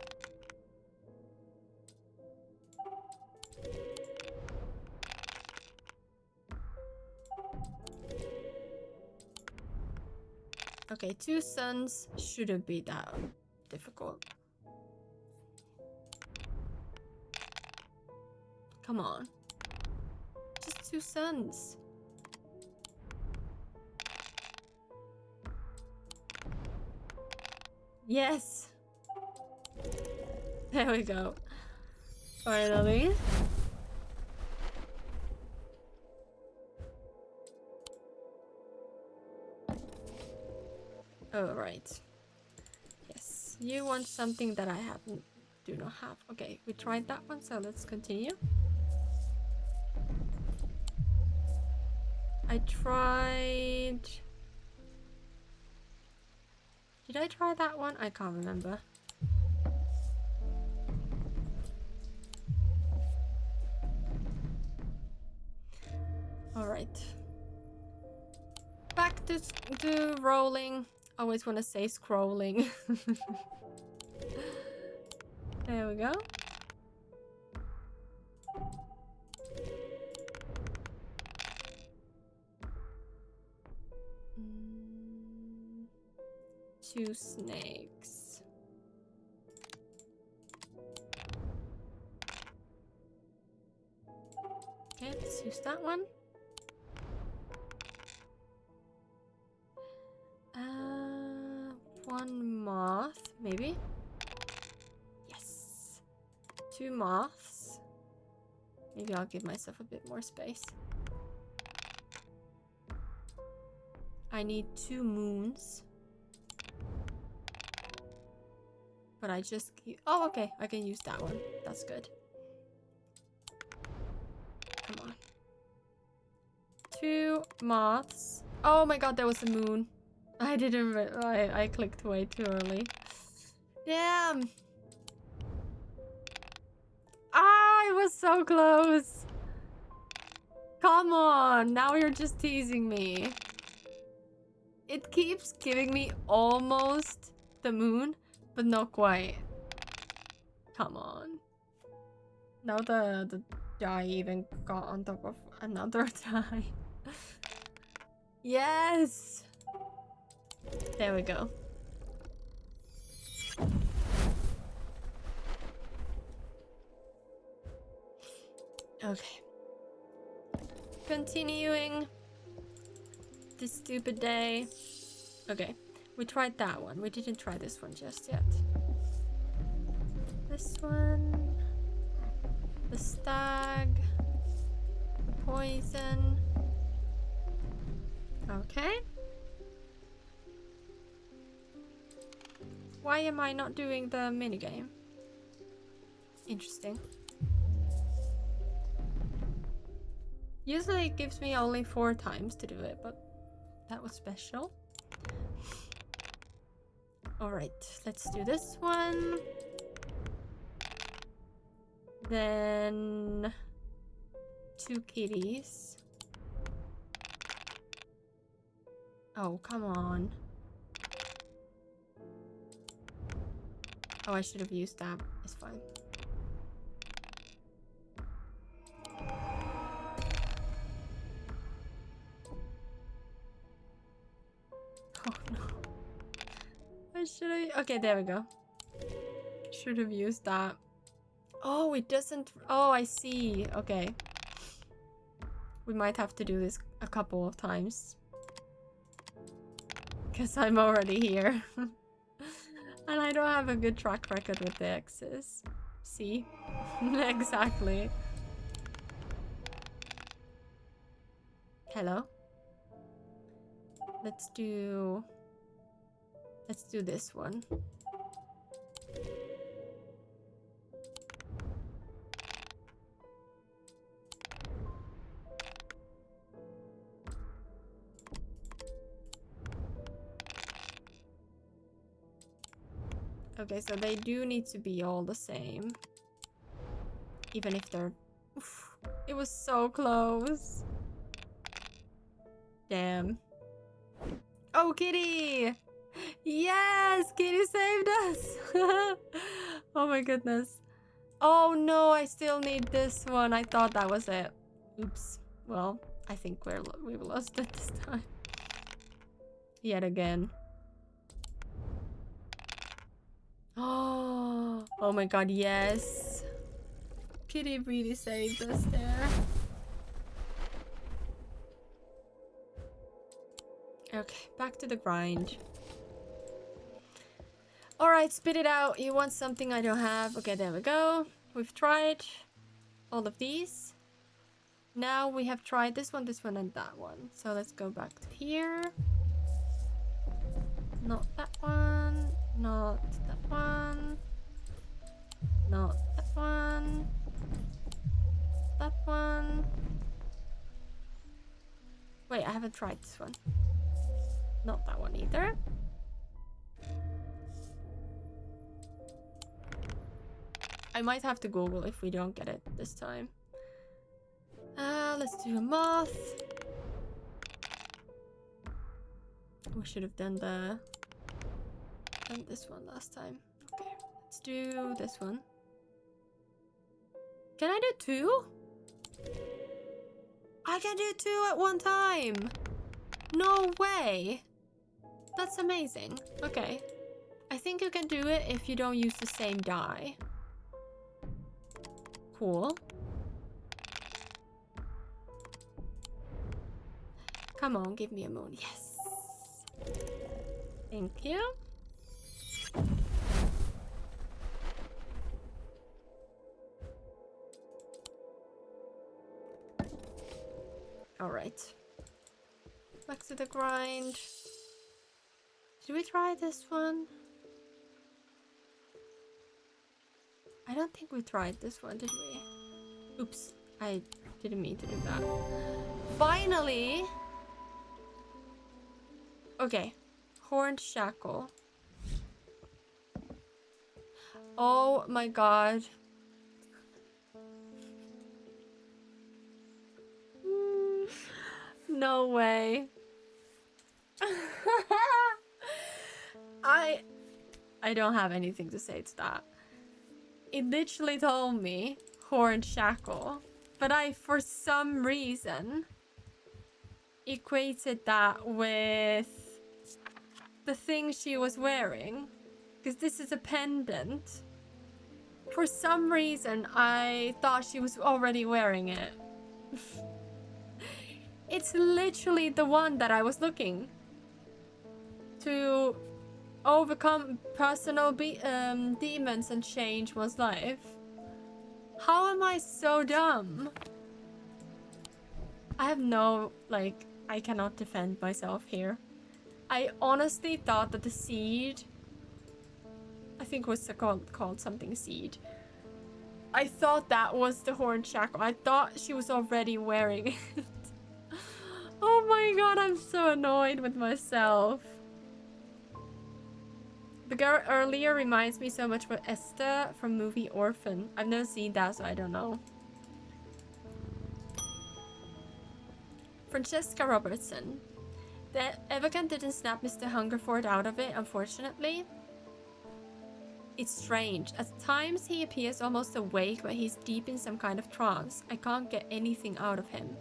A: Okay, 2 suns shouldn't be that difficult. Come on. Just 2 suns. Yes! There we go. Finally. Oh, right. Yes. You want something that I do not have. Okay, we tried that one, so let's continue. I tried... Did I try that one? I can't remember. Alright. Back to rolling. I always want to say scrolling. There we go. Two snakes. Okay, let's use that one. One moth, maybe? Yes. 2 moths. Maybe I'll give myself a bit more space. I need 2 moons. But I just keep... Oh, okay. I can use that one. That's good. Come on. 2 moths. Oh my god, there was a moon. I didn't... I clicked way too early. Damn! Ah, it was so close! Come on! Now you're just teasing me. It keeps giving me almost the moon, but not quite. Come on. Now the die even got on top of another die. Yes! There we go. Okay. Continuing this stupid day. Okay. We tried that one. We didn't try this one just yet. This one. The stag. The poison. Okay. Why am I not doing the minigame? Interesting. Usually it gives me only 4 times to do it, but that was special. Alright, let's do this one. Then 2 kitties. Oh, come on. Oh, I should have used that. It's fine. Oh no. I should have... Okay, there we go. Should have used that. Oh, it doesn't... Oh, I see. Okay. We might have to do this a couple of times. Because I'm already here. And I don't have a good track record with the X's. See? Exactly. Hello? let's do this one. Okay, so they do need to be all the same. Even if they're... Oof, it was so close. Damn. Oh, Kitty! Yes! Kitty saved us! Oh my goodness. Oh no, I still need this one. I thought that was it. Oops. Well, I think we've lost it this time. Yet again. Oh my god, yes. Kitty really saved us there. Okay, back to the grind. Alright, spit it out. You want something I don't have. Okay, there we go. We've tried all of these. Now we have tried this one, and that one. So let's go back to here. Not that one. Not that one. Not that one. That one. Wait, I haven't tried this one. Not that one either. I might have to Google if we don't get it this time. Let's do a moth. We should have done this one last time. Okay, let's do this one. Can I do two? I can do two at one time. No way. That's amazing. Okay. I think you can do it if you don't use the same die. Cool. Come on, give me a moon. Yes. Thank you. All right. Back to the grind. Did we try this one? I don't think we tried this one, did we? Oops. I didn't mean to do that. Finally! Okay. Horned shackle. Oh my god. No way. I don't have anything to say to that. It literally told me horned shackle, but I, for some reason, equated that with the thing she was wearing, because this is a pendant. For some reason, I thought she was already wearing it. It's literally the one that I was looking to overcome personal demons and change one's life. How am I so dumb? I have no, like, I cannot defend myself here. I honestly thought that the seed, I think it was called something seed. I thought that was the horned shackle. I thought she was already wearing it. Oh my god, I'm so annoyed with myself. The girl earlier reminds me so much of Esther from movie Orphan. I've never seen that, so I don't know. Francesca Robertson. The Evocant didn't snap Mr. Hungerford out of it, unfortunately. It's strange. At times he appears almost awake, but he's deep in some kind of trance. I can't get anything out of him.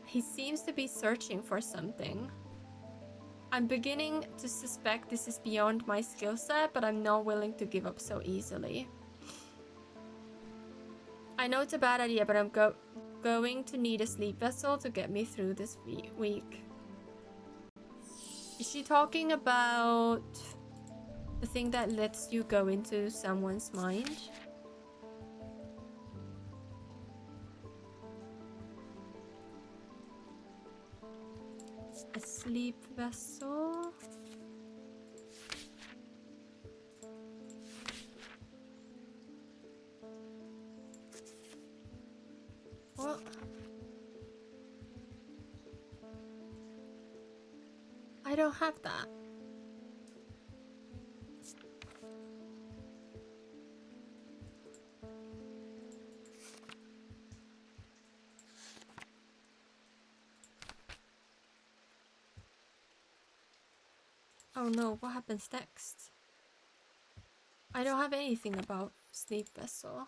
A: He seems to be searching for something. I'm beginning to suspect this is beyond my skill set, but I'm not willing to give up so easily. I know it's a bad idea, but I'm going to need a sleep vessel to get me through this week. Is she talking about the thing that lets you go into someone's mind? A sleep vessel. What? I don't have that. Oh no, what happens next? I don't have anything about sleep vessel.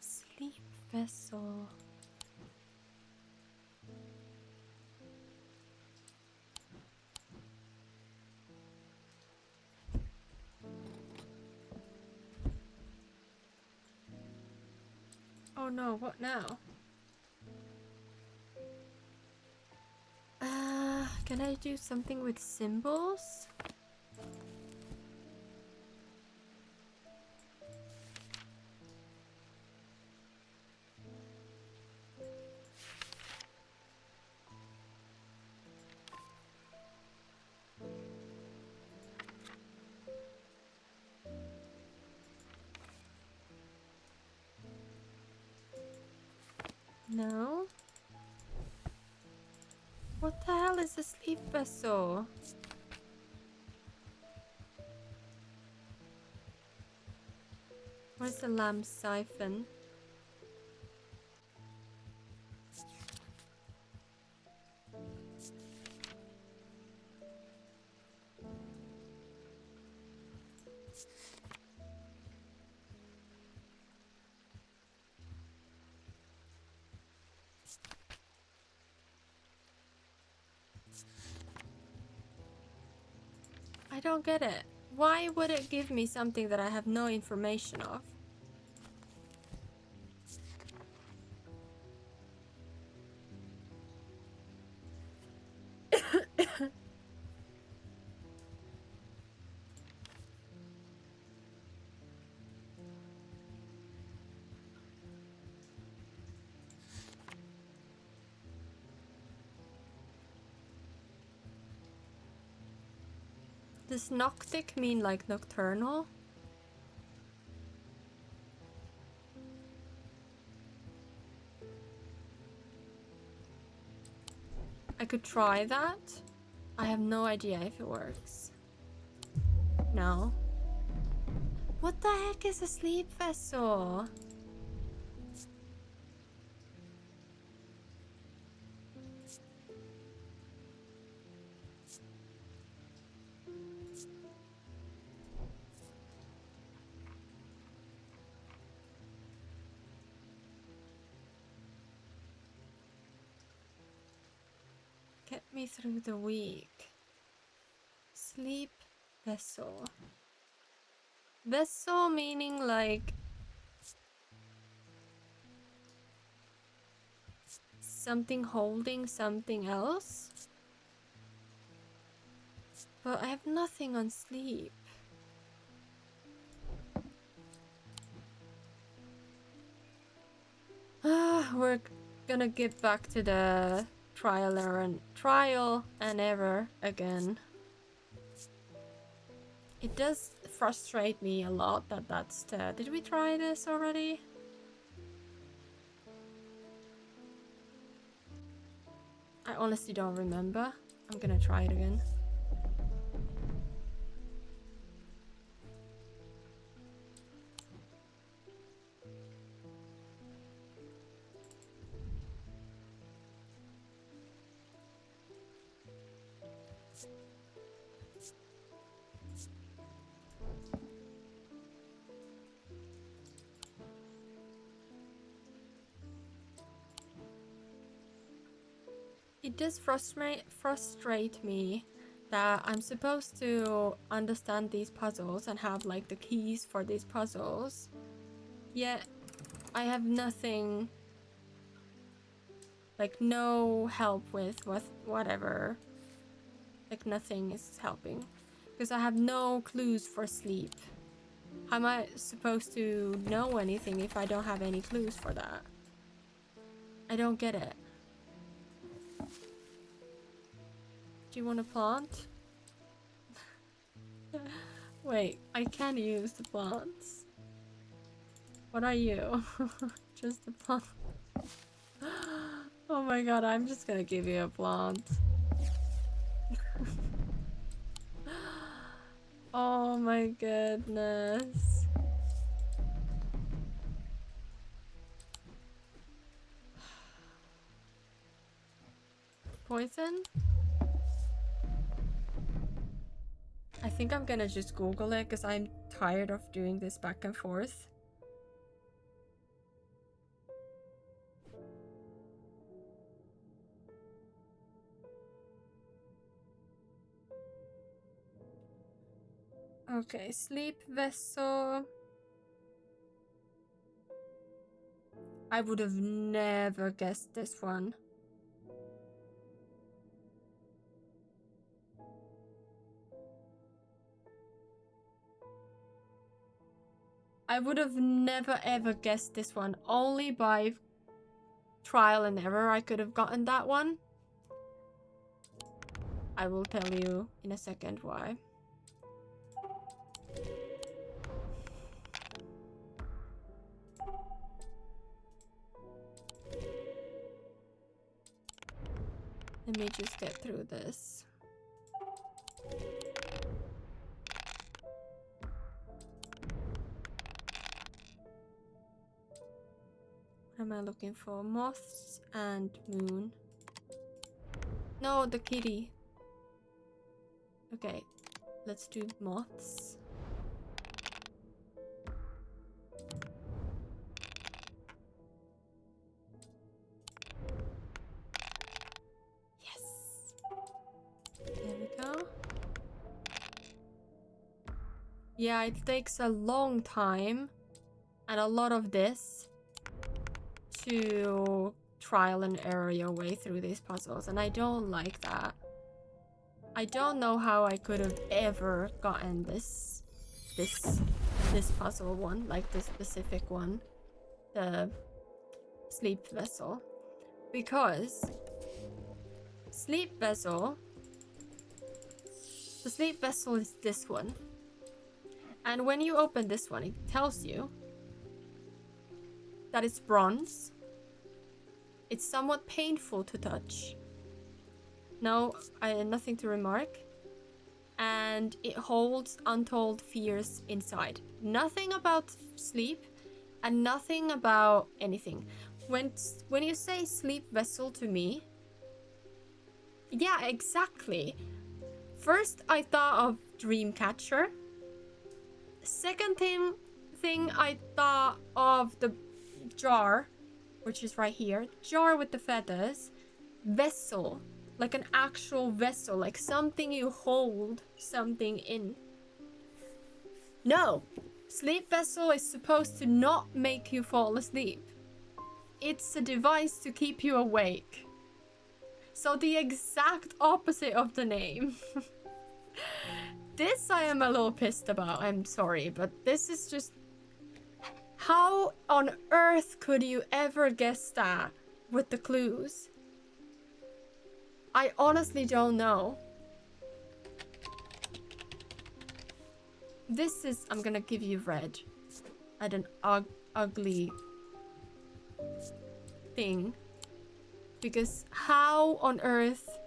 A: Sleep vessel. Oh no, what now? Can I do something with symbols? No? What the hell is a sleep vessel? Where's the lamp siphon? I don't get it. Why would it give me something that I have no information of? Does noctic mean like nocturnal? I could try that. I have no idea if it works. No. What the heck is a sleep vessel? Get me through the week. Sleep vessel. Vessel meaning like something holding something else. But I have nothing on sleep. We're gonna get back to the trial and error again. It does frustrate me a lot that that's the... Did we try this already? I honestly don't remember. I'm gonna try it again. It does frustrate me that I'm supposed to understand these puzzles and have like the keys for these puzzles, yet I have nothing Like, no help with whatever. Like, nothing is helping. Because I have no clues for sleep. How am I supposed to know anything if I don't have any clues for that? I don't get it. Do you want a plant? Wait, I can use the plants. What are you? Just a plant. Oh my god, I'm just gonna give you a plant. Oh my goodness. Poison? I think I'm gonna just Google it because I'm tired of doing this back and forth. Okay, sleep vessel. I would have never guessed this one. I would have never ever guessed this one. Only by trial and error I could have gotten that one. I will tell you in a second why. Let me just get through this. What am I looking for? Moths and moon. No, the kitty. Okay, let's do moths. Yes. There we go. Yeah, it takes a long time and a lot of this to trial and error your way through these puzzles, and I don't like that. I don't know how I could have ever gotten this puzzle one, like this specific one, the sleep vessel, because the sleep vessel is this one, and when you open this one, it tells you that it's bronze. It's somewhat painful to touch. No, nothing to remark. And it holds untold fears inside. Nothing about sleep and nothing about anything. When you say sleep vessel to me, yeah, exactly. First, I thought of dream catcher. Second thing I thought of the jar, which is right here. Jar with the feathers. Vessel. Like an actual vessel. Like something you hold something in. No. Sleep vessel is supposed to not make you fall asleep. It's a device to keep you awake. So the exact opposite of the name. This I am a little pissed about. I'm sorry, but this is just... How on earth could you ever guess that with the clues? I honestly don't know. This is... I'm gonna give you red. At an ugly thing. Because how on earth...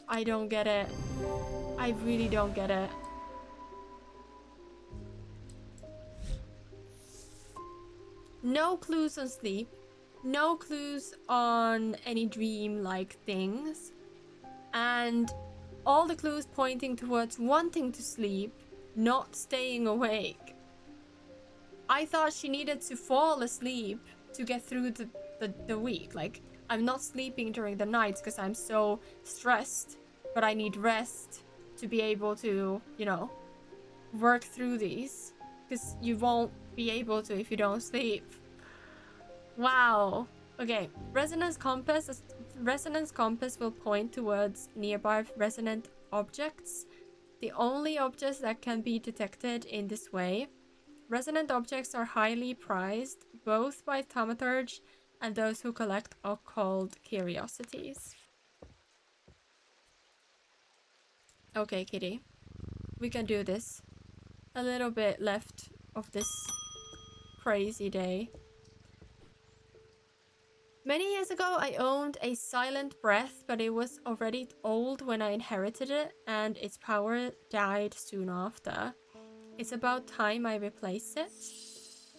A: I don't get it. I really don't get it. No clues on sleep. No clues on any dream-like things. And all the clues pointing towards wanting to sleep, not staying awake. I thought she needed to fall asleep to get through the week. Like, I'm not sleeping during the nights because I'm so stressed, but I need rest to be able to, you know, work through these. Because you won't be able to if you don't sleep. Wow. Okay, resonance compass will point towards nearby resonant objects. The only objects that can be detected in this way. Resonant objects are highly prized, both by thaumaturge and those who collect occult curiosities. Okay, kitty. We can do this. A little bit left of this crazy day. Many years ago, I owned a silent breath, but it was already old when I inherited it, and its power died soon after. It's about time I replace it.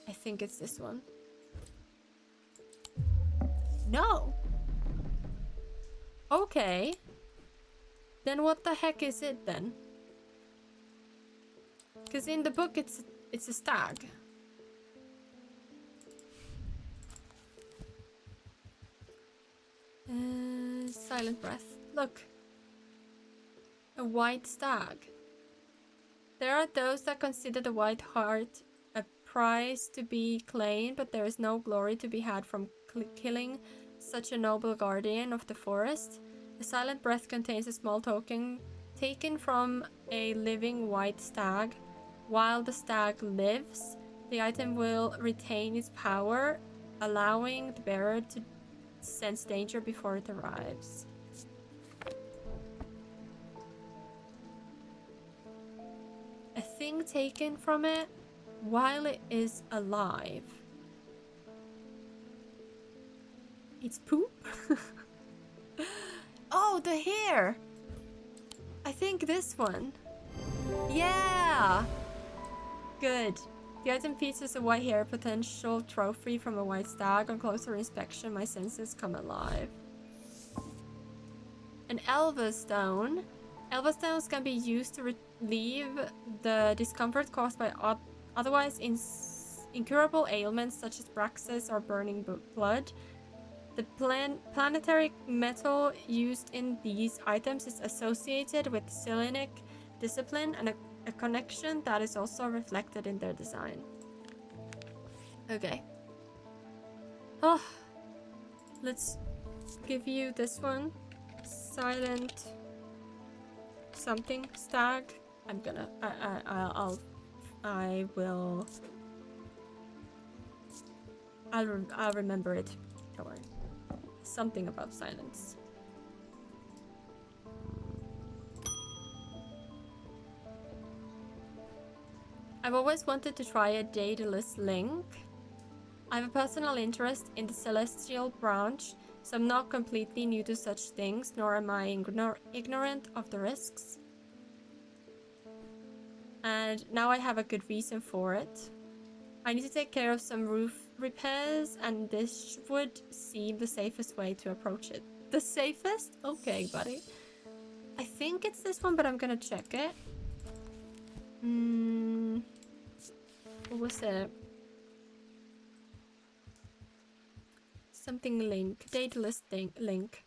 A: I think it's this one. No! Okay. Then what the heck is it then? Because in the book it's a stag. Silent breath. Look. A white stag. There are those that consider the white hart a prize to be claimed, but there is no glory to be had from killing such a noble guardian of the forest. The silent breath contains a small token taken from a living white stag. While the stag lives, the item will retain its power, allowing the bearer to sense danger before it arrives. A thing taken from it while it is alive. It's poop? Oh, the hair! I think this one. Yeah! Good. The item features a white hair potential trophy from a white stag. On closer inspection, my senses come alive. An Elva stone. Elva stones can be used to relieve the discomfort caused by otherwise incurable ailments such as praxis or burning blood. The planetary metal used in these items is associated with Selenic discipline and a connection that is also reflected in their design. Okay. Oh, let's give you this one. Silent something stag. I'm gonna. I'll remember it. Don't worry. Something about silence. I've always wanted to try a Daedalus link. I have a personal interest in the celestial branch, so I'm not completely new to such things, nor am I ignorant of the risks. And now I have a good reason for it. I need to take care of some roof repairs, and this would seem the safest way to approach it. The safest? Okay, buddy. I think it's this one, but I'm gonna check it. What was it? Something link. Daedalus link.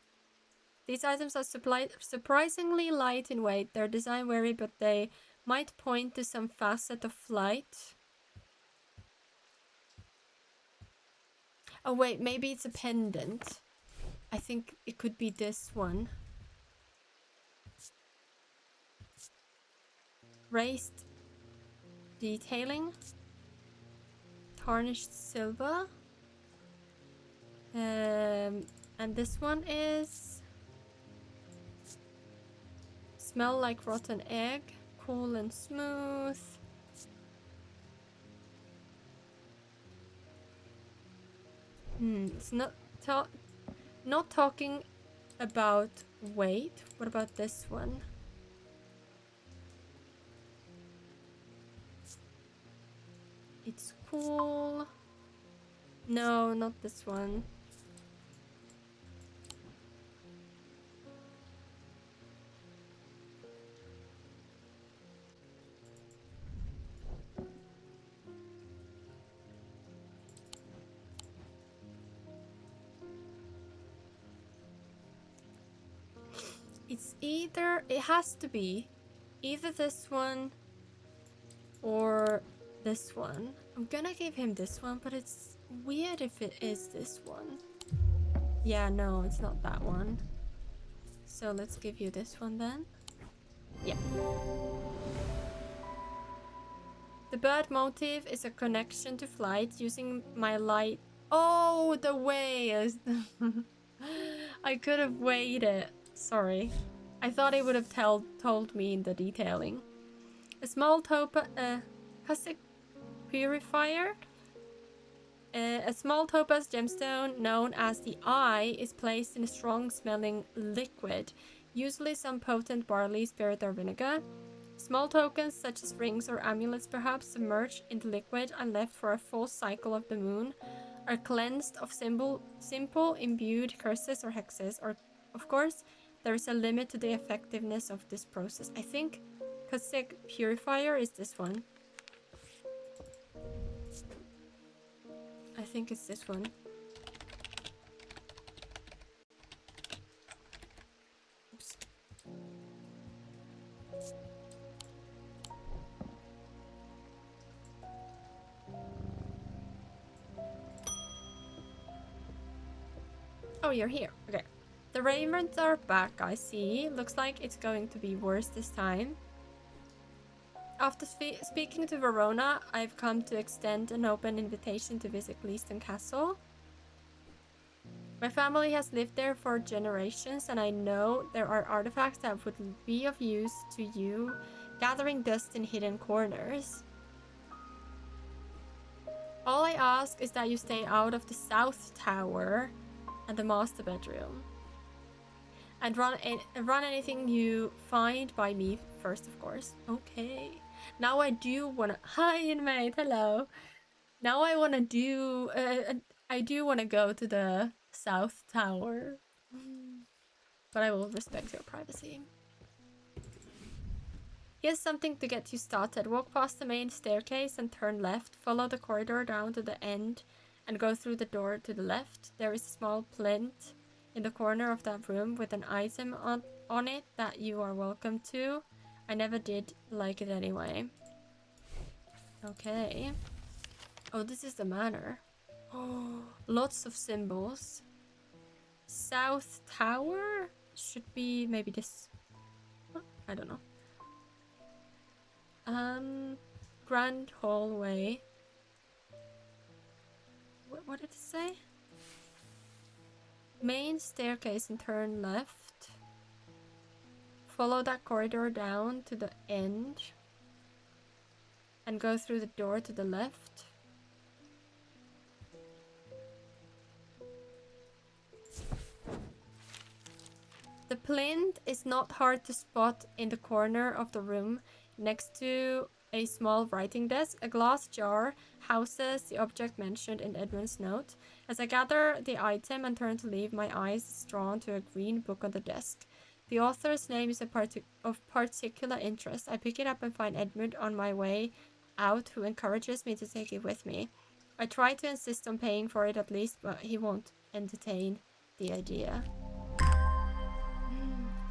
A: These items are surprisingly light in weight. They're design wary, but they might point to some facet of flight. Oh wait, maybe it's a pendant. I think it could be this one. Raised detailing. Tarnished silver. And this one is smell like rotten egg. Cool and smooth. It's not talking about weight. What about this one? It's cool. No, not this one. It has to be either this one or this one. I'm gonna give him this one, but it's weird if it is this one. Yeah, no, it's not that one. So let's give you this one then. Yeah. The bird motif is a connection to flight using my light. Oh, the whales. I could have waited. Sorry. I thought it would have told me in the detailing. A small Husik purifier. A small topaz gemstone known as the Eye is placed in a strong smelling liquid, usually some potent barley, spirit, or vinegar. Small tokens such as rings or amulets perhaps submerged in the liquid and left for a full cycle of the moon are cleansed of simple imbued curses or hexes, or of course there is a limit to the effectiveness of this process. I think Husik purifier is this one. I think it's this one. Oops. Oh, you're here. Okay. The ravens are back, I see. Looks like it's going to be worse this time. After speaking to Verona, I've come to extend an open invitation to visit Gleaston Castle. My family has lived there for generations, and I know there are artifacts that would be of use to you, gathering dust in hidden corners. All I ask is that you stay out of the South Tower and the master bedroom. And run anything you find by me first, of course. Okay. Now I do wanna... Hi, inmate. Hello. Now I wanna do... I do wanna go to the South Tower. But I will respect your privacy. Here's something to get you started. Walk past the main staircase and turn left. Follow the corridor down to the end and go through the door to the left. There is a small plinth in the corner of that room with an item on it that you are welcome to. I never did like it anyway. Okay. Oh, this is the manor. Oh, lots of symbols. South Tower? Should be maybe this. Oh, I don't know. Grand hallway. What did it say? Main staircase and turn left. Follow that corridor down to the end. And go through the door to the left. The plinth is not hard to spot in the corner of the room next to a small writing desk. A glass jar houses the object mentioned in Edmund's note. As I gather the item and turn to leave, my eyes is drawn to a green book on the desk. The author's name is of particular interest. I pick it up and find Edmund on my way out, who encourages me to take it with me. I try to insist on paying for it at least, but he won't entertain the idea.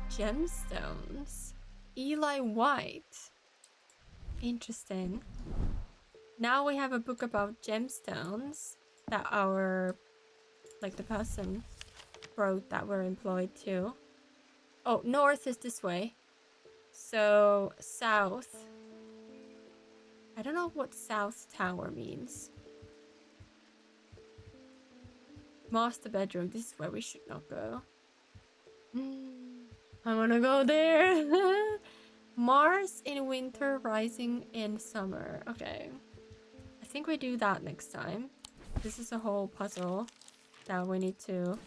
A: Gemstones. Eli White. Interesting. Now we have a book about gemstones that the person wrote that we're employed to. Oh, north is this way. So, south. I don't know what South Tower means. Master bedroom. This is where we should not go. I wanna go there. Mars in winter, rising in summer. Okay. I think we do that next time. This is a whole puzzle that we need to...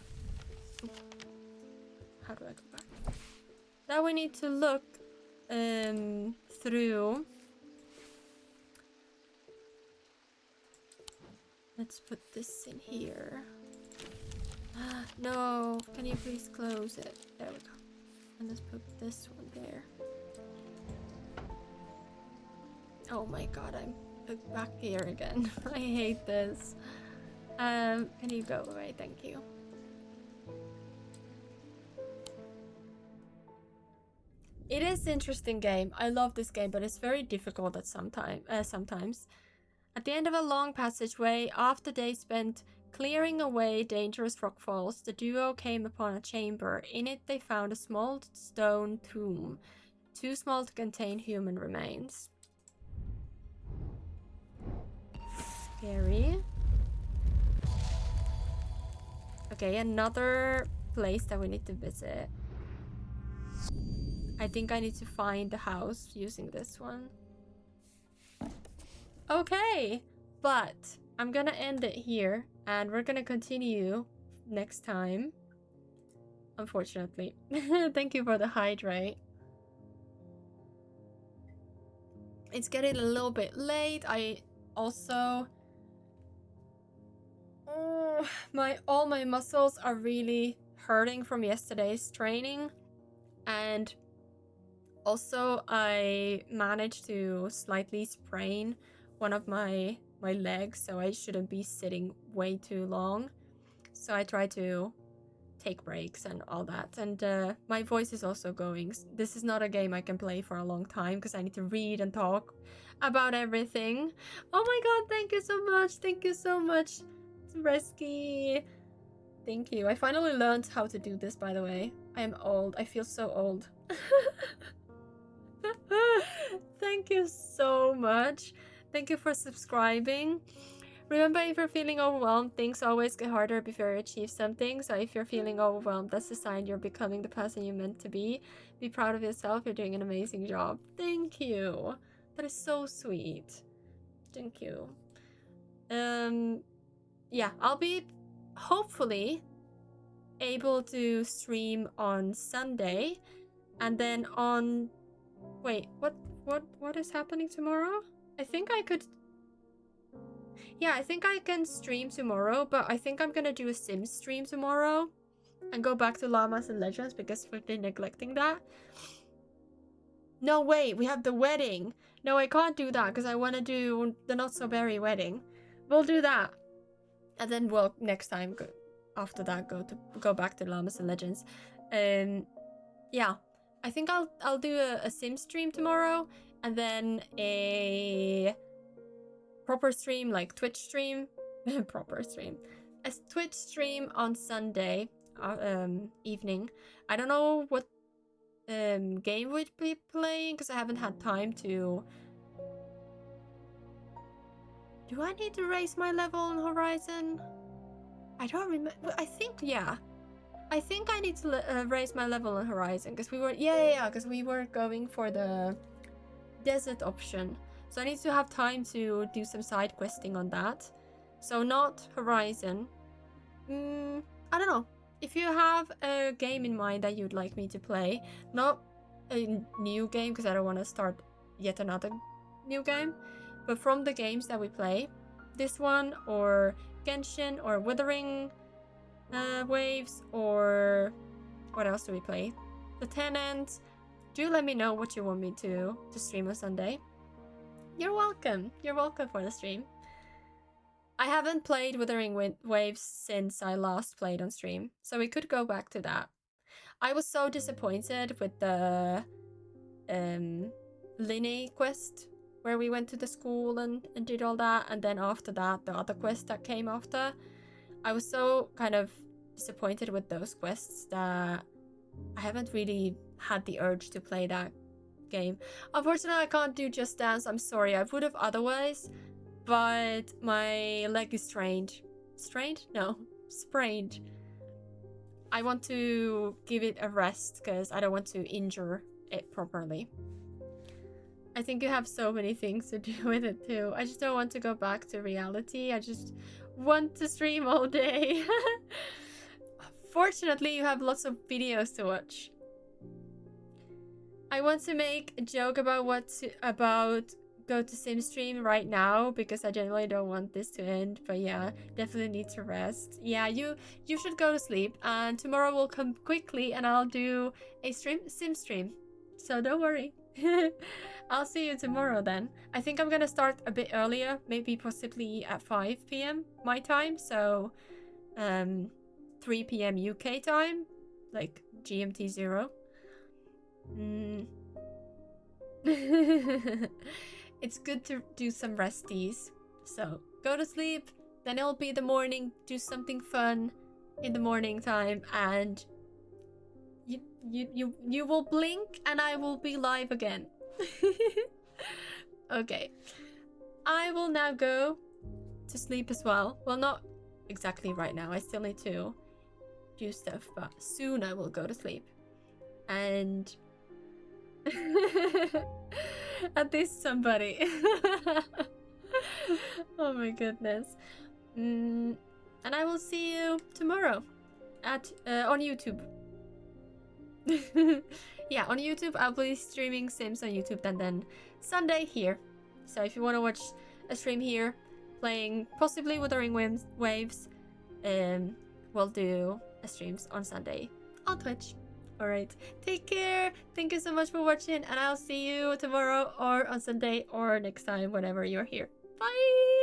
A: How do I go back? That we need to look through. Let's put this in here. No, can you please close it? There we go. And let's put this one there. Oh my god, I'm back here again. I hate this. Can you go away? Thank you. It is an interesting game. I love this game, but it's very difficult at sometimes. At the end of a long passageway, after days spent Clearing away dangerous rockfalls, the duo came upon a chamber. In it, they found a small stone tomb, too small to contain human remains. Scary. Okay, another place that we need to visit. I think I need to find the house using this one. Okay, but I'm gonna end it here and we're gonna continue next time. Unfortunately. Thank you for the hydrate. It's getting a little bit late. I also... Oh, all my muscles are really hurting from yesterday's training. And also I managed to slightly sprain one of my legs, so I shouldn't be sitting way too long. So I try to take breaks and all that. And my voice is also going. This is not a game I can play for a long time because I need to read and talk about everything. Oh my god, thank you so much. Thank you so much, Resky. Thank you. I finally learned how to do this, by the way. I am old. I feel so old. Thank you so much. Thank you for subscribing. Remember, if you're feeling overwhelmed, things always get harder before you achieve something. So if you're feeling overwhelmed, that's a sign you're becoming the person you're meant to be. Be proud of yourself. You're doing an amazing job. Thank you. That is so sweet. Thank you. Yeah, I'll be hopefully able to stream on Sunday, and then on... Wait, what is happening tomorrow? I think I could... Yeah, I think I can stream tomorrow, but I think I'm gonna do a Sims stream tomorrow and go back to Llamas and Legends because we've been neglecting that. No, wait, we have the wedding. No, I can't do that because I want to do the Not-So-Berry wedding. We'll do that. And then we'll, next time, after that, go back to Llamas and Legends. Yeah, I think I'll do a Sim stream tomorrow, and then a proper stream, like Twitch stream. Proper stream. A Twitch stream on Sunday evening. I don't know what game we'd be playing because I haven't had time to... Do I need to raise my level on Horizon? I don't remember. I think, yeah. I think I need to raise my level on Horizon because we were... Yeah, because we were going for the desert option. So I need to have time to do some side questing on that. So not Horizon. I don't know. If you have a game in mind that you'd like me to play, not a new game because I don't want to start yet another new game, but from the games that we play, this one or Genshin or Wuthering Waves, or what else do we play? The Tenant. Do let me know what you want me to stream on Sunday. You're welcome. You're welcome for the stream. I haven't played Wuthering Waves since I last played on stream, so we could go back to that. I was so disappointed with the Linny quest, where we went to the school and did all that, and then after that, the other quest that came after. I was so kind of disappointed with those quests that I haven't really had the urge to play that game. Unfortunately, I can't do Just Dance. I'm sorry. I would have otherwise, but my leg is strained. Strained? No, sprained. I want to give it a rest because I don't want to injure it properly. I think you have so many things to do with it too. I just don't want to go back to reality. I just want to stream all day. Fortunately, you have lots of videos to watch. I want to make a joke about go to sim stream right now because I generally don't want this to end, but yeah, definitely need to rest. Yeah, you should go to sleep, and tomorrow will come quickly and I'll do a sim stream, so don't worry. I'll see you tomorrow then. I think I'm gonna start a bit earlier, maybe possibly at 5 p.m. my time, so 3 p.m. UK time, like GMT 0. It's good to do some resties. So go to sleep, Then it'll be the morning, do something fun in the morning time, and you will blink and I will be live again. Okay. I will now go to sleep as well. Well, not exactly right now. I still need to do stuff, but soon I will go to sleep. And at least somebody. Oh my goodness. And I will see you tomorrow at on YouTube. Yeah, on YouTube. I'll be streaming Sims on YouTube, and then Sunday here. So if you want to watch a stream here, playing possibly Wuthering Waves, we'll do streams on Sunday on Twitch. Alright, take care. Thank you so much for watching, and I'll see you tomorrow or on Sunday or next time whenever you're here. Bye!